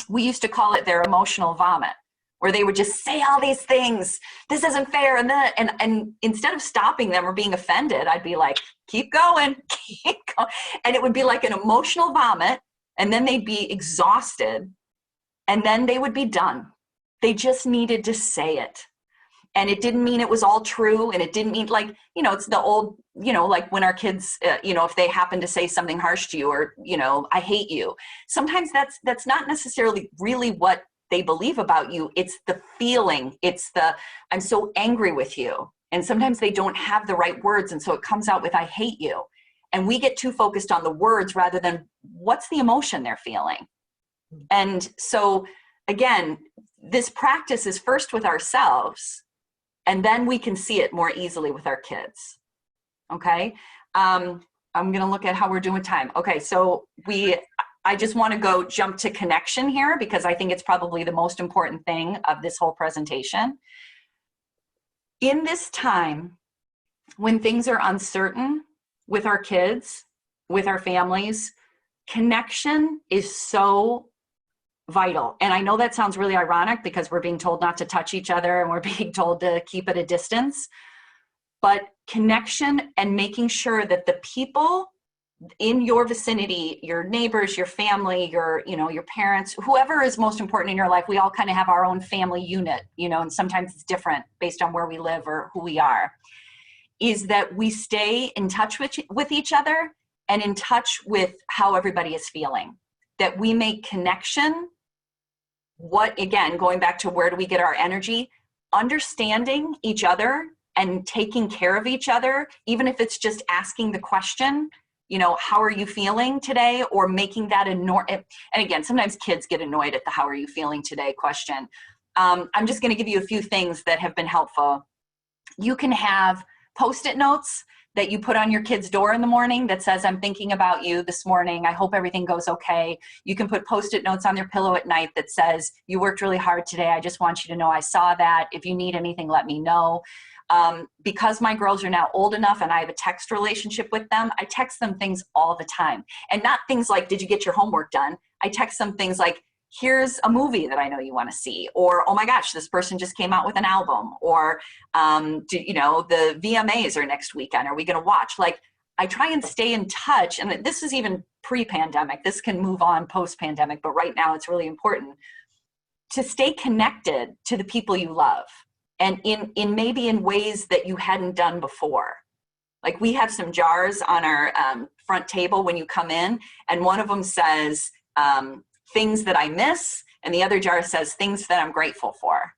we used to call it their emotional vomit, where they would just say all these things. This isn't fair. And instead of stopping them or being offended, I'd be like, keep going, keep going. And it would be like an emotional vomit. And then they'd be exhausted. And then they would be done. They just needed to say it. And it didn't mean it was all true. And it didn't mean it's the old, like when our kids, if they happen to say something harsh to you or, I hate you. Sometimes that's not necessarily really what they believe about you. It's the feeling. It's I'm so angry with you. And sometimes they don't have the right words. And so it comes out with, I hate you. And we get too focused on the words rather than what's the emotion they're feeling. And so again, this practice is first with ourselves, and then we can see it more easily with our kids. Okay. I'm going to look at how we're doing time. Okay. So I just want to jump to connection here because I think it's probably the most important thing of this whole presentation. In this time, when things are uncertain with our kids, with our families, connection is so vital. And I know that sounds really ironic because we're being told not to touch each other and we're being told to keep at a distance. But connection and making sure that the people in your vicinity, your neighbors, your family, your parents, whoever is most important in your life, we all kind of have our own family unit, and sometimes it's different based on where we live or who we are, is that we stay in touch with each other and in touch with how everybody is feeling, that we make connection. Again, going back to where do we get our energy, understanding each other and taking care of each other, even if it's just asking the question, how are you feeling today? Or making that and again, sometimes kids get annoyed at the how are you feeling today question. I'm just going to give you a few things that have been helpful. You can have Post-it notes that you put on your kid's door in the morning that says, I'm thinking about you this morning. I hope everything goes okay. You can put Post-it notes on their pillow at night that says, you worked really hard today. I just want you to know I saw that. If you need anything, let me know. Because my girls are now old enough and I have a text relationship with them, I text them things all the time. And not things like, did you get your homework done? I text them things like, here's a movie that I know you want to see, or, oh my gosh, this person just came out with an album, or, the VMAs are next weekend. Are we going to watch? Like, I try and stay in touch. And this is even pre-pandemic. This can move on post-pandemic, but right now it's really important to stay connected to the people you love. And in maybe in ways that you hadn't done before. Like we have some jars on our front table when you come in, and one of them says things that I miss, and the other jar says things that I'm grateful for.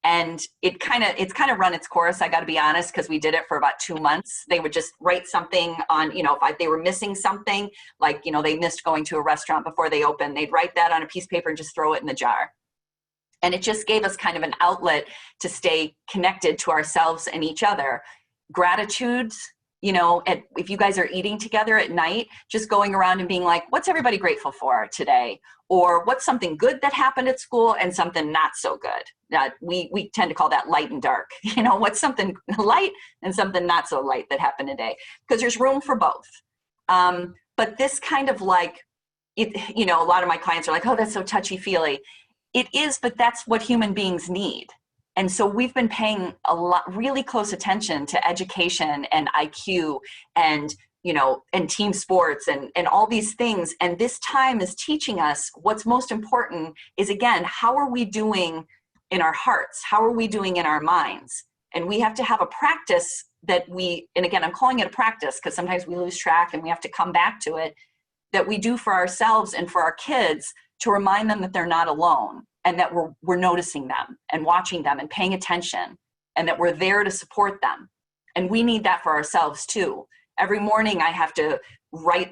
And it's kind of run its course. I got to be honest, because we did it for about 2 months. They would just write something on, if they were missing something, like they missed going to a restaurant before they opened, they'd write that on a piece of paper and just throw it in the jar. And it just gave us kind of an outlet to stay connected to ourselves and each other. Gratitudes, if you guys are eating together at night, just going around and being like, what's everybody grateful for today? Or what's something good that happened at school and something not so good? We tend to call that light and dark. What's something light and something not so light that happened today? Because there's room for both. But this kind of like you know, a lot of my clients are like, oh, that's so touchy feely. It is, but that's what human beings need. And so we've been paying a lot, really close attention to education and IQ and, you know, and team sports and all these things. And this time is teaching us what's most important is, again, how are we doing in our hearts? How are we doing in our minds? And we have to have a practice that we, and again, I'm calling it a practice because sometimes we lose track and we have to come back to it, that we do for ourselves and for our kids to remind them that they're not alone and that we're noticing them and watching them and paying attention and that we're there to support them. And we need that for ourselves too. Every morning I have to write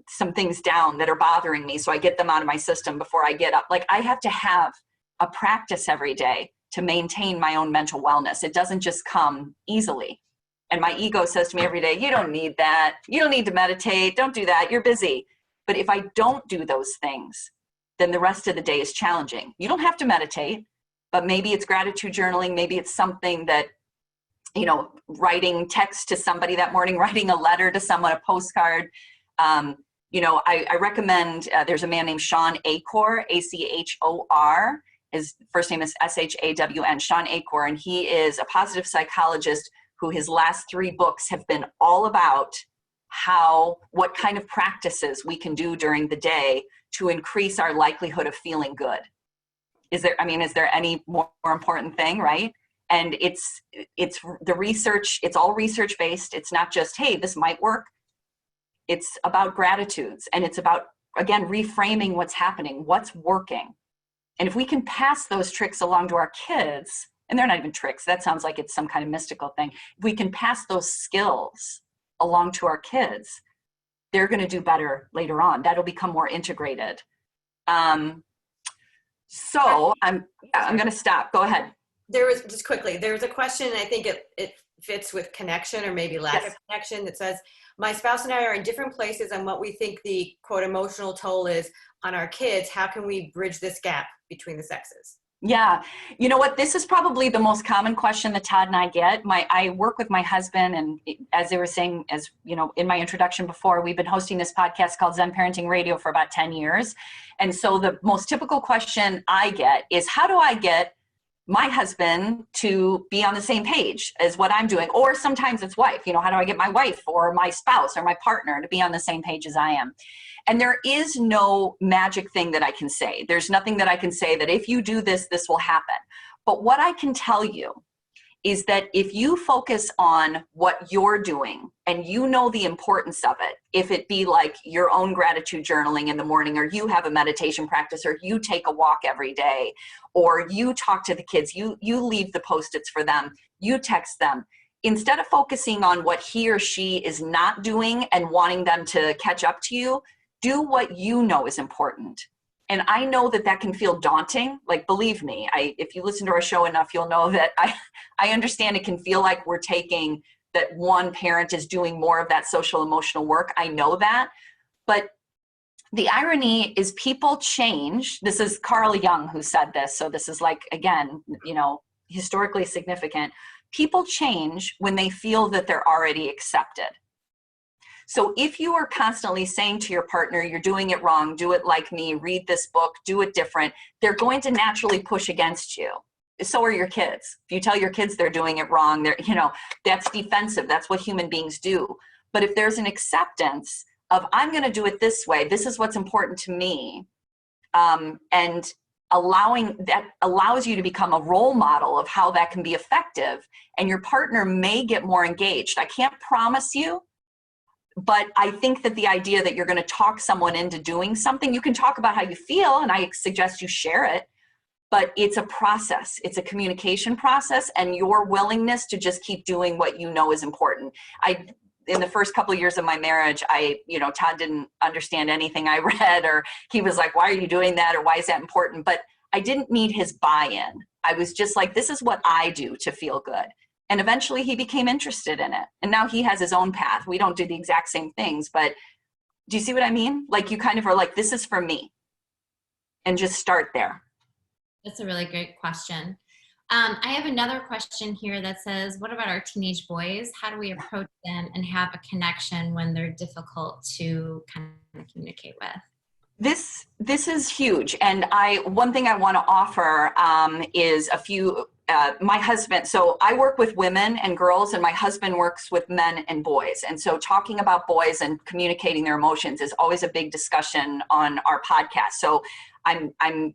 some things down that are bothering me so I get them out of my system before I get up. Like I have to have a practice every day to maintain my own mental wellness. It doesn't just come easily. And my ego says to me every day, you don't need that. You don't need to meditate. Don't do that. You're busy. But if I don't do those things, then the rest of the day is challenging. You don't have to meditate, but maybe it's gratitude journaling. Maybe it's something that, you know, writing text to somebody that morning, writing a letter to someone, a postcard. You know, I recommend, there's a man named Sean Achor, A-C-H-O-R. His first name is S-H-A-W-N, Sean Achor, and he is a positive psychologist who his last 3 books have been all about what kind of practices we can do during the day to increase our likelihood of feeling good. Is there any more important thing, right? And it's the research, it's all research based. It's not just, hey, this might work. It's about gratitudes, and it's about, again, reframing what's happening, what's working. And if we can pass those tricks along to our kids, and they're not even tricks, that sounds like it's some kind of mystical thing. If we can pass those skills along to our kids, they're going to do better later on. That'll become more integrated. So I'm going to stop. Go ahead. There was, just quickly, there was a question, I think it fits with connection or maybe lack of connection, that says, my spouse and I are in different places on what we think the quote emotional toll is on our kids. How can we bridge this gap between the sexes? Yeah. You know what? This is probably the most common question that Todd and I get. I work with my husband, and as they were saying, as you know, in my introduction before, we've been hosting this podcast called Zen Parenting Radio for about 10 years. And so the most typical question I get is, how do I get my husband to be on the same page as what I'm doing? Or sometimes it's wife, you know, how do I get my wife or my spouse or my partner to be on the same page as I am? And there is no magic thing that I can say. There's nothing that I can say that if you do this, this will happen. But what I can tell you is that if you focus on what you're doing and you know the importance of it, if it be like your own gratitude journaling in the morning, or you have a meditation practice, or you take a walk every day, or you talk to the kids, you leave the Post-its for them, you text them, instead of focusing on what he or she is not doing and wanting them to catch up to you, do what you know is important. And I know that that can feel daunting. Like, believe me, if you listen to our show enough, you'll know that I understand it can feel like we're taking that one parent is doing more of that social emotional work. I know that. But the irony is people change. This is Carl Jung who said this. So this is like, again, you know, historically significant. People change when they feel that they're already accepted. So if you are constantly saying to your partner, you're doing it wrong, do it like me, read this book, do it different, they're going to naturally push against you. So are your kids. If you tell your kids they're doing it wrong, you know, that's defensive. That's what human beings do. But if there's an acceptance of, I'm going to do it this way, this is what's important to me, and allowing that allows you to become a role model of how that can be effective, and your partner may get more engaged. I can't promise you, but I think that the idea that you're going to talk someone into doing something, you can talk about how you feel, and I suggest you share it, but it's a process. It's a communication process, and your willingness to just keep doing what you know is important. In the first couple of years of my marriage, Todd didn't understand anything I read, or he was like, why are you doing that? Or why is that important? But I didn't need his buy-in. I was just like, this is what I do to feel good. And eventually he became interested in it. And now he has his own path. We don't do the exact same things, but do you see what I mean? Like, you kind of are like, this is for me. And just start there. That's a really great question. I have another question here that says, what about our teenage boys? How do we approach them and have a connection when they're difficult to kind of communicate with? This is huge, and one thing I want to offer is a few. My husband, so I work with women and girls, and my husband works with men and boys. And so talking about boys and communicating their emotions is always a big discussion on our podcast. So I'm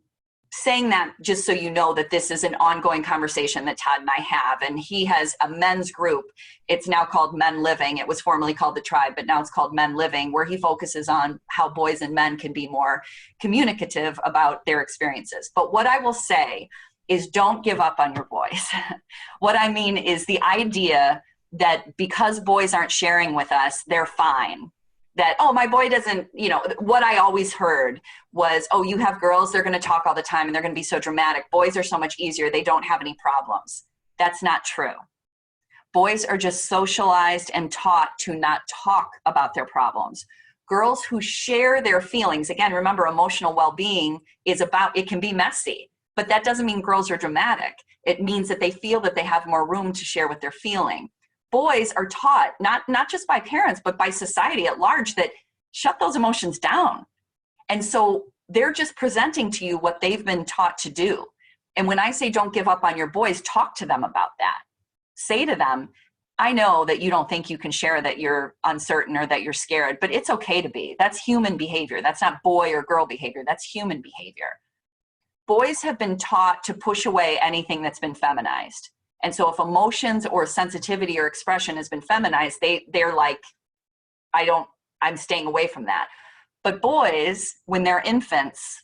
saying that just so you know that this is an ongoing conversation that Todd and I have. And he has a men's group. It's now called Men Living. It was formerly called The Tribe, but now it's called Men Living, where he focuses on how boys and men can be more communicative about their experiences. But what I will say is, don't give up on your boys. What I mean is the idea that because boys aren't sharing with us, they're fine. That, oh, my boy doesn't, what I always heard was, oh, you have girls, they're going to talk all the time and they're going to be so dramatic. Boys are so much easier. They don't have any problems. That's not true. Boys are just socialized and taught to not talk about their problems. Girls who share their feelings, again, remember, emotional well-being is about, it can be messy, but that doesn't mean girls are dramatic. It means that they feel that they have more room to share what they're feeling. Boys are taught, not just by parents, but by society at large, that shut those emotions down. And so they're just presenting to you what they've been taught to do. And when I say don't give up on your boys, talk to them about that. Say to them, I know that you don't think you can share that you're uncertain or that you're scared, but it's okay to be. That's human behavior. That's not boy or girl behavior. That's human behavior. Boys have been taught to push away anything that's been feminized. And so if emotions or sensitivity or expression has been feminized, they're like, I'm staying away from that. But boys, when they're infants,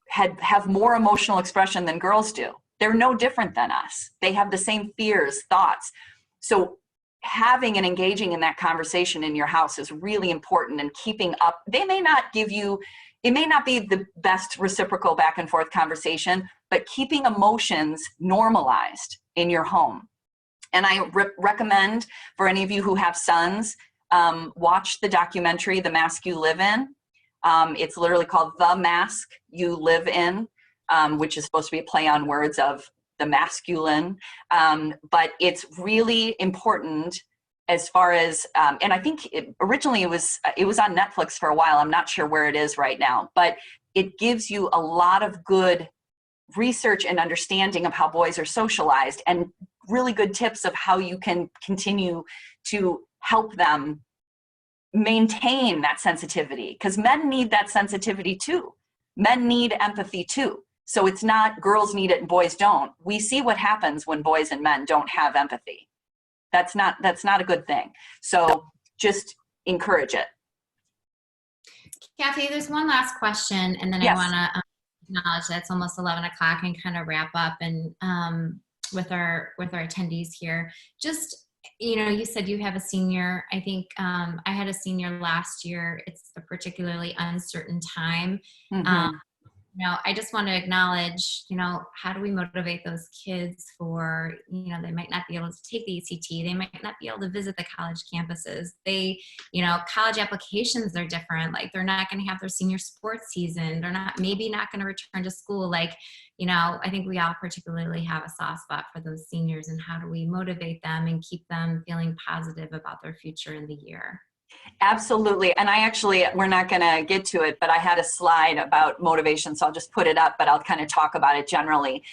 have more emotional expression than girls do. They're no different than us. They have the same fears, thoughts. So having and engaging in that conversation in your house is really important, and keeping up. It may not be the best reciprocal back and forth conversation, but keeping emotions normalized in your home. And I recommend for any of you who have sons, watch the documentary, The Mask You Live In. It's literally called The Mask You Live In, which is supposed to be a play on words of the masculine. But it's really important as far as, and I think originally it was on Netflix for a while. I'm not sure where it is right now, but it gives you a lot of good research and understanding of how boys are socialized, and really good tips of how you can continue to help them maintain that sensitivity, because men need that sensitivity too. Men need empathy too. So it's not girls need it and boys don't. We see what happens when boys and men don't have empathy. That's not a good thing. So just encourage it. Cathy, there's one last question, and then Yes. I want to acknowledge that it's almost 11 o'clock and kind of wrap up and with our attendees here. Just, you said you have a senior. I think I had a senior last year. It's a particularly uncertain time. Mm-hmm. I just want to acknowledge, how do we motivate those kids for, they might not be able to take the ACT. They might not be able to visit the college campuses. College applications are different. Like, they're not going to have their senior sports season. They're maybe not going to return to school. Like, I think we all particularly have a soft spot for those seniors, and how do we motivate them and keep them feeling positive about their future in the year? Absolutely. And we're not going to get to it, but I had a slide about motivation, so I'll just put it up, but I'll kind of talk about it generally.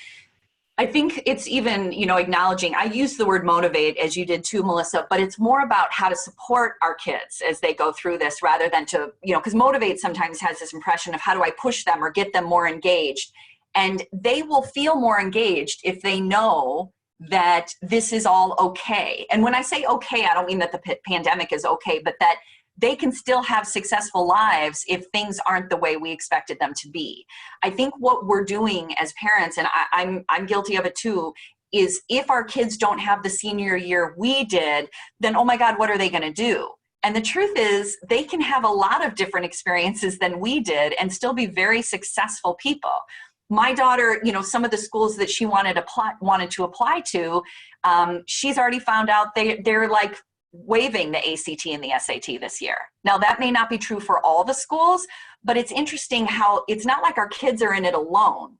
I think it's even, acknowledging, I use the word motivate as you did too, Melissa, but it's more about how to support our kids as they go through this, rather than to, because motivate sometimes has this impression of how do I push them or get them more engaged. And they will feel more engaged if they know that this is all okay. And when I say okay, I don't mean that the pandemic is okay, but that they can still have successful lives if things aren't the way we expected them to be. I think what we're doing as parents, and I'm guilty of it too, is if our kids don't have the senior year we did, then, oh my God, what are they going to do? And the truth is, they can have a lot of different experiences than we did and still be very successful people. My daughter, some of the schools that she wanted to apply to, she's already found out they're like waiving the ACT and the SAT this year. Now, that may not be true for all the schools, but it's interesting how it's not like our kids are in it alone.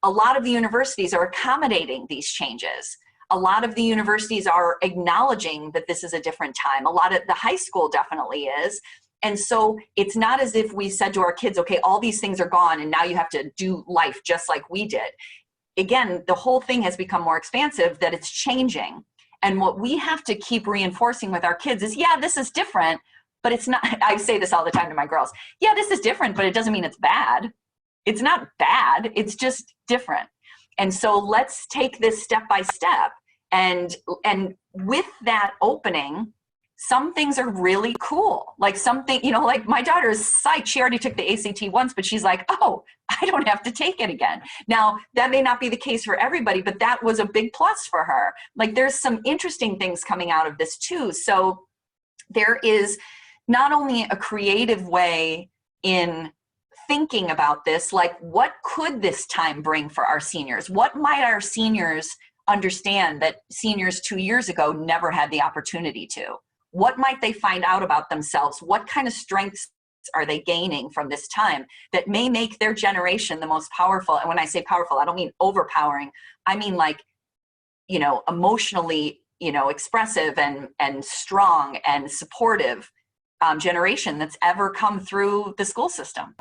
A lot of the universities are accommodating these changes. A lot of the universities are acknowledging that this is a different time. A lot of the high school definitely is. And so it's not as if we said to our kids, okay, all these things are gone and now you have to do life just like we did. Again, the whole thing has become more expansive, that it's changing. And what we have to keep reinforcing with our kids is, yeah, this is different, but it's not. I say this all the time to my girls. Yeah, this is different, but it doesn't mean it's bad. It's not bad. It's just different. And so let's take this step by step. And with that opening, some things are really cool. Like something, like my daughter's psyched. She already took the ACT once, but she's like, oh, I don't have to take it again. Now, that may not be the case for everybody, but that was a big plus for her. Like there's some interesting things coming out of this too. So there is not only a creative way in thinking about this, like what could this time bring for our seniors? What might our seniors understand that seniors 2 years ago never had the opportunity to? What might they find out about themselves? What kind of strengths are they gaining from this time that may make their generation the most powerful? And when I say powerful, I don't mean overpowering. I mean like, emotionally, expressive and strong and supportive generation that's ever come through the school system.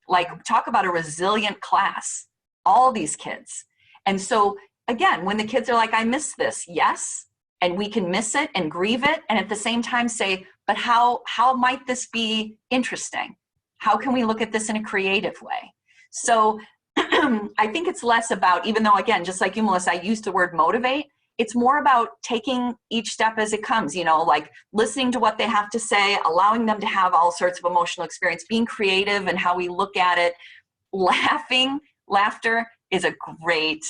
Like talk about a resilient class, all these kids. And so again, when the kids are like, I miss this, yes. And we can miss it and grieve it. And at the same time say, but how might this be interesting? How can we look at this in a creative way? So I think it's less about, even though again, just like you, Melissa, I used the word motivate. It's more about taking each step as it comes, like listening to what they have to say, allowing them to have all sorts of emotional experience, being creative in how we look at it. Laughter is a great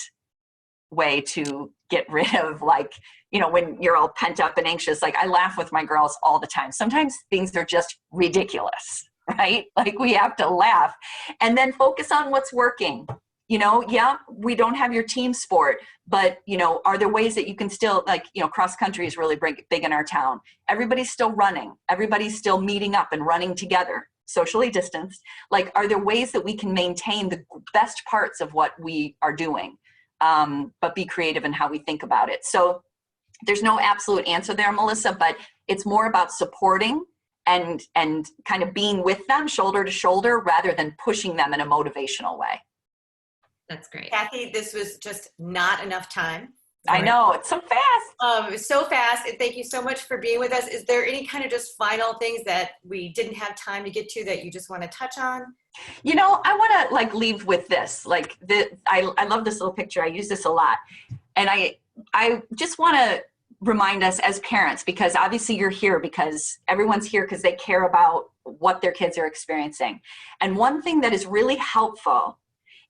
way to get rid of when you're all pent up and anxious. Like I laugh with my girls all the time. Sometimes things are just ridiculous, right? Like we have to laugh and then focus on what's working. Yeah, we don't have your team sport, but are there ways that you can still cross country is really big in our town. Everybody's still running. Everybody's still meeting up and running together, socially distanced. Like, are there ways that we can maintain the best parts of what we are doing? But be creative in how we think about it. So there's no absolute answer there, Melissa, but it's more about supporting and kind of being with them shoulder to shoulder rather than pushing them in a motivational way. That's great. Cathy, this was just not enough time. I know, it's so fast. It's so fast. And thank you so much for being with us. Is there any kind of just final things that we didn't have time to get to that you just want to touch on? I want to leave with this. I love this little picture. I use this a lot. And I just want to remind us as parents, because obviously you're here because everyone's here because they care about what their kids are experiencing. And one thing that is really helpful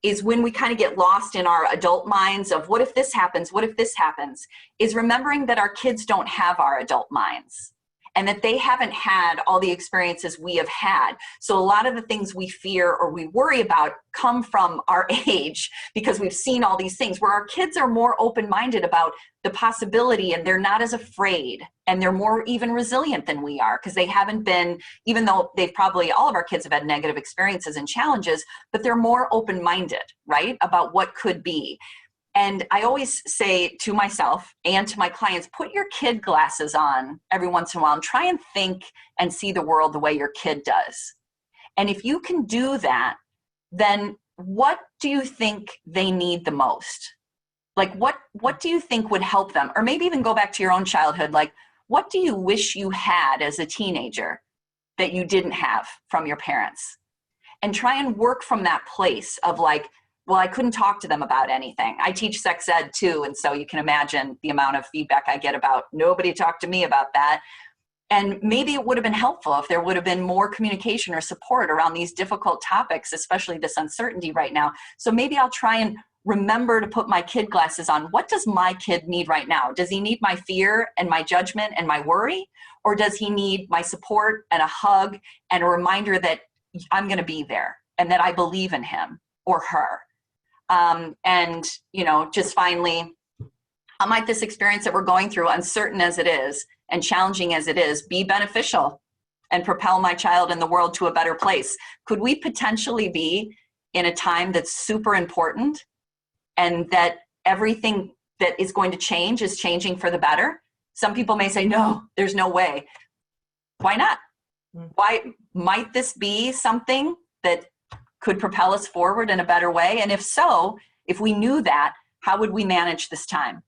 is when we kind of get lost in our adult minds of what if this happens, what if this happens, is remembering that our kids don't have our adult minds and that they haven't had all the experiences we have had. So a lot of the things we fear or we worry about come from our age because we've seen all these things, where our kids are more open-minded about the possibility and they're not as afraid and they're more even resilient than we are because they haven't been, even though they've probably, all of our kids have had negative experiences and challenges, but they're more open-minded, right, about what could be. And I always say to myself and to my clients, put your kid glasses on every once in a while and try and think and see the world the way your kid does. And if you can do that, then what do you think they need the most? Like what do you think would help them? Or maybe even go back to your own childhood. Like, what do you wish you had as a teenager that you didn't have from your parents? And try and work from that place of well, I couldn't talk to them about anything. I teach sex ed too. And so you can imagine the amount of feedback I get about nobody talked to me about that. And maybe it would have been helpful if there would have been more communication or support around these difficult topics, especially this uncertainty right now. So maybe I'll try and remember to put my kid glasses on. What does my kid need right now? Does he need my fear and my judgment and my worry? Or does he need my support and a hug and a reminder that I'm going to be there and that I believe in him or her? And, just finally, how might this experience that we're going through, uncertain as it is and challenging as it is, be beneficial and propel my child and the world to a better place? Could we potentially be in a time that's super important and that everything that is going to change is changing for the better? Some people may say, no, there's no way. Why not? Why might this be something that could propel us forward in a better way? And if so, if we knew that, how would we manage this time?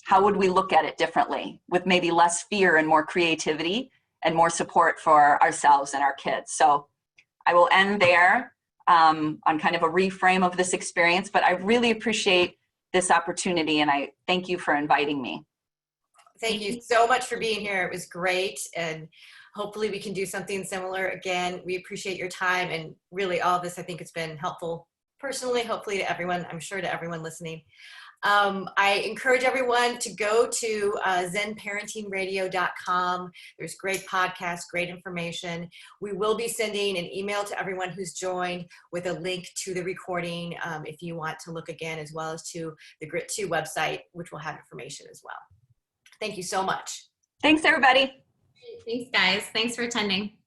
How would we look at it differently with maybe less fear and more creativity and more support for ourselves and our kids? So I will end there on kind of a reframe of this experience, but I really appreciate this opportunity and I thank you for inviting me. Thank you so much for being here. It was great. And hopefully we can do something similar again. We appreciate your time and really all of this. I think it's been helpful personally, hopefully to everyone, I'm sure to everyone listening. I encourage everyone to go to zenparentingradio.com. There's great podcasts, great information. We will be sending an email to everyone who's joined with a link to the recording if you want to look again, as well as to the Grit 2 website, which will have information as well. Thank you so much. Thanks, everybody. Thanks, guys. Thanks for attending.